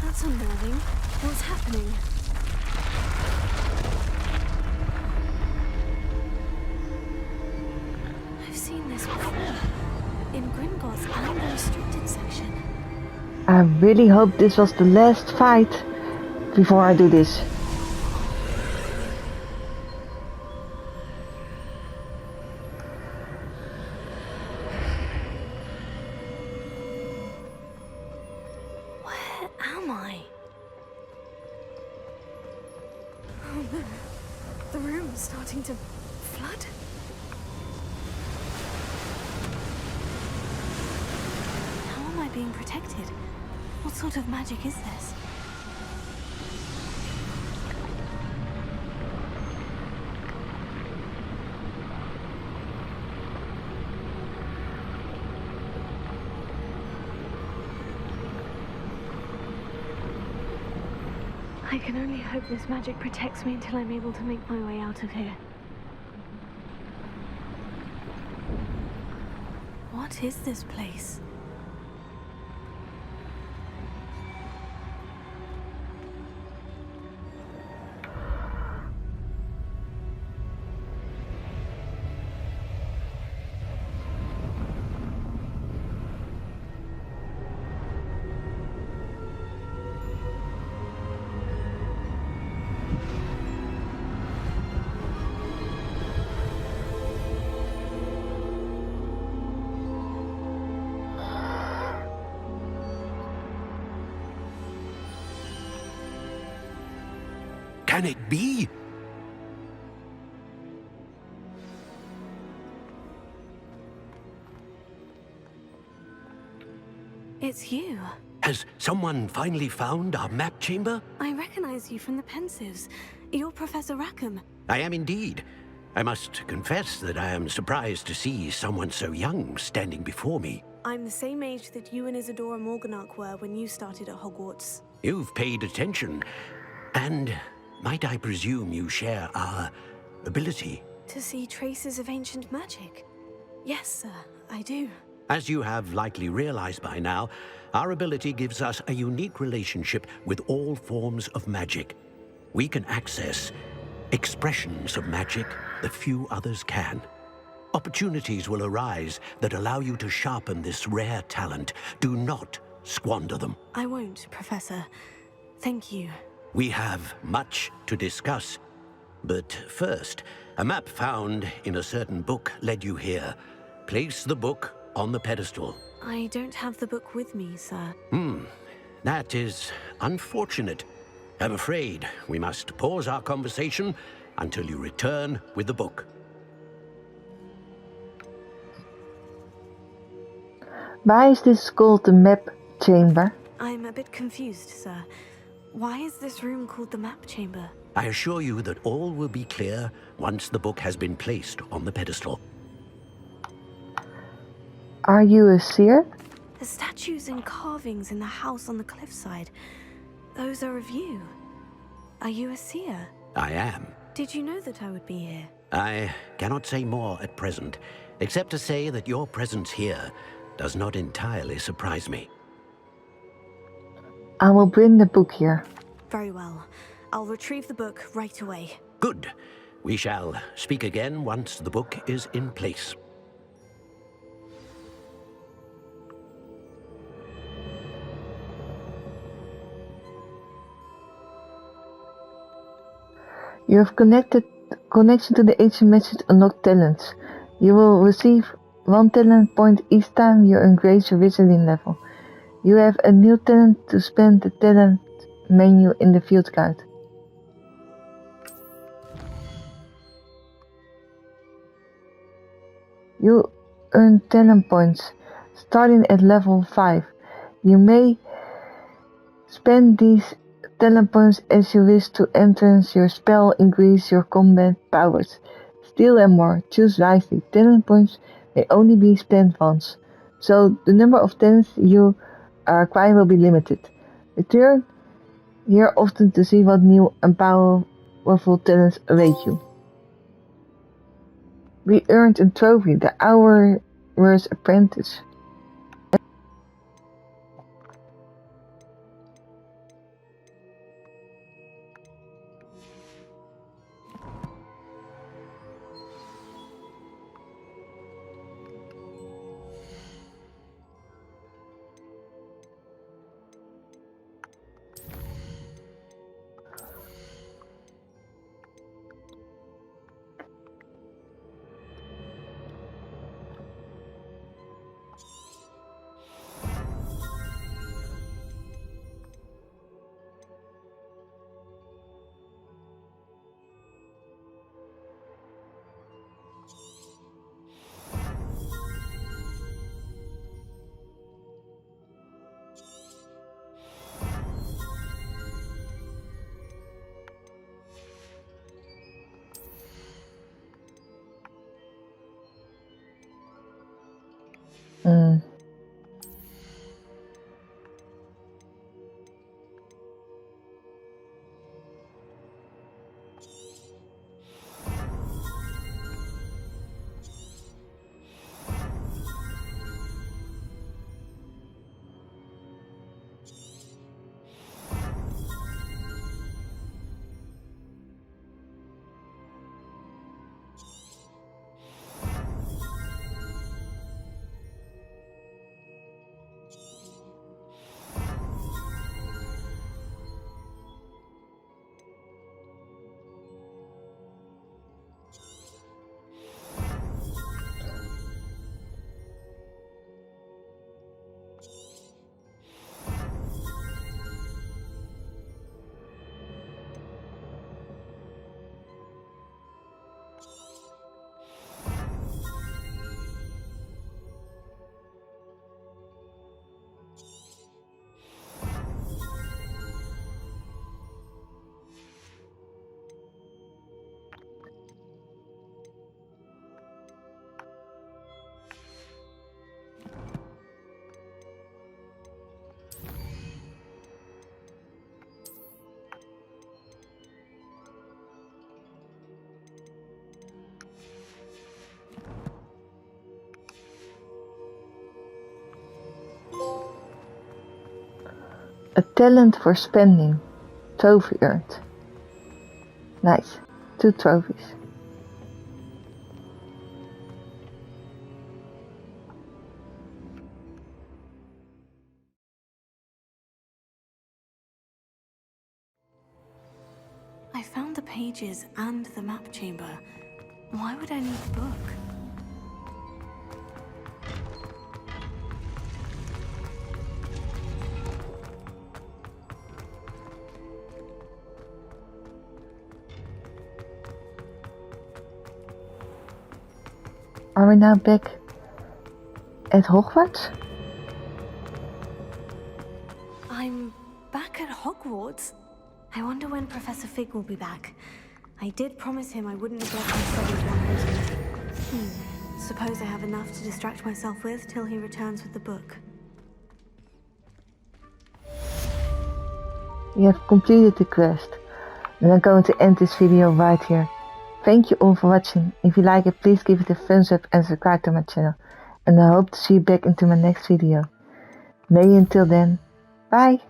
That's unnerving. What's happening? I've seen this before. In Gringotts and the restricted section. I really hope this was the last fight before I do this. Where am I? Oh no. The room's starting to flood. How am I being protected? What sort of magic is this? I can only hope this magic protects me until I'm able to make my way out of here. What is this place? Can it be? It's you. Has someone finally found our map chamber? I recognize you from the Pensives. You're Professor Rackham. I am indeed. I must confess that I am surprised to see someone so young standing before me. I'm the same age that you and Isadora Morganach were when you started at Hogwarts. You've paid attention. And might I presume you share our ability? To see traces of ancient magic? Yes, sir, I do. As you have likely realized by now, our ability gives us a unique relationship with all forms of magic. We can access expressions of magic that few others can. Opportunities will arise that allow you to sharpen this rare talent. Do not squander them. I won't, Professor. Thank you. We have much to discuss. But first, a map found in a certain book led you here. Place the book on the pedestal. I don't have the book with me, sir. That is unfortunate. I'm afraid we must pause our conversation until you return with the book. Why is this called the map chamber? I'm a bit confused, sir. Why is this room called the map chamber? I assure you that all will be clear once the book has been placed on the pedestal. Are you a seer? The statues and carvings in the house on the cliffside, those are of you. Are you a seer? I am. Did you know that I would be here? I cannot say more at present, except to say that your presence here does not entirely surprise me. I will bring the book here. Very well. I'll retrieve the book right away. Good. We shall speak again once the book is in place. You have connection to the ancient message unlocked talents. You will receive 1 talent point each time you increase your wizarding level. You have a new talent to spend the talent menu in the field guide. You earn talent points starting at level 5. You may spend these talent points as you wish to enhance your spell, increase your combat powers, steal and more. Choose wisely. Talent points may only be spent once, so the number of talents you acquire will be limited. Return here often to see what new and powerful talents await you. We earned a trophy, the Hour's Apprentice. A talent for spending. Trophy earned. Nice. 2 trophies. I found the pages and the map chamber. Why would I need the book? Are we now back at Hogwarts? I'm back at Hogwarts? I wonder when Professor Fig will be back. I did promise him I wouldn't neglect my studies while waiting. Suppose I have enough to distract myself with till he returns with the book. You have completed the quest. And I'm going to end this video right here. Thank you all for watching. If you like it, please give it a thumbs up and subscribe to my channel. And I hope to see you back into my next video. Maybe until then, bye!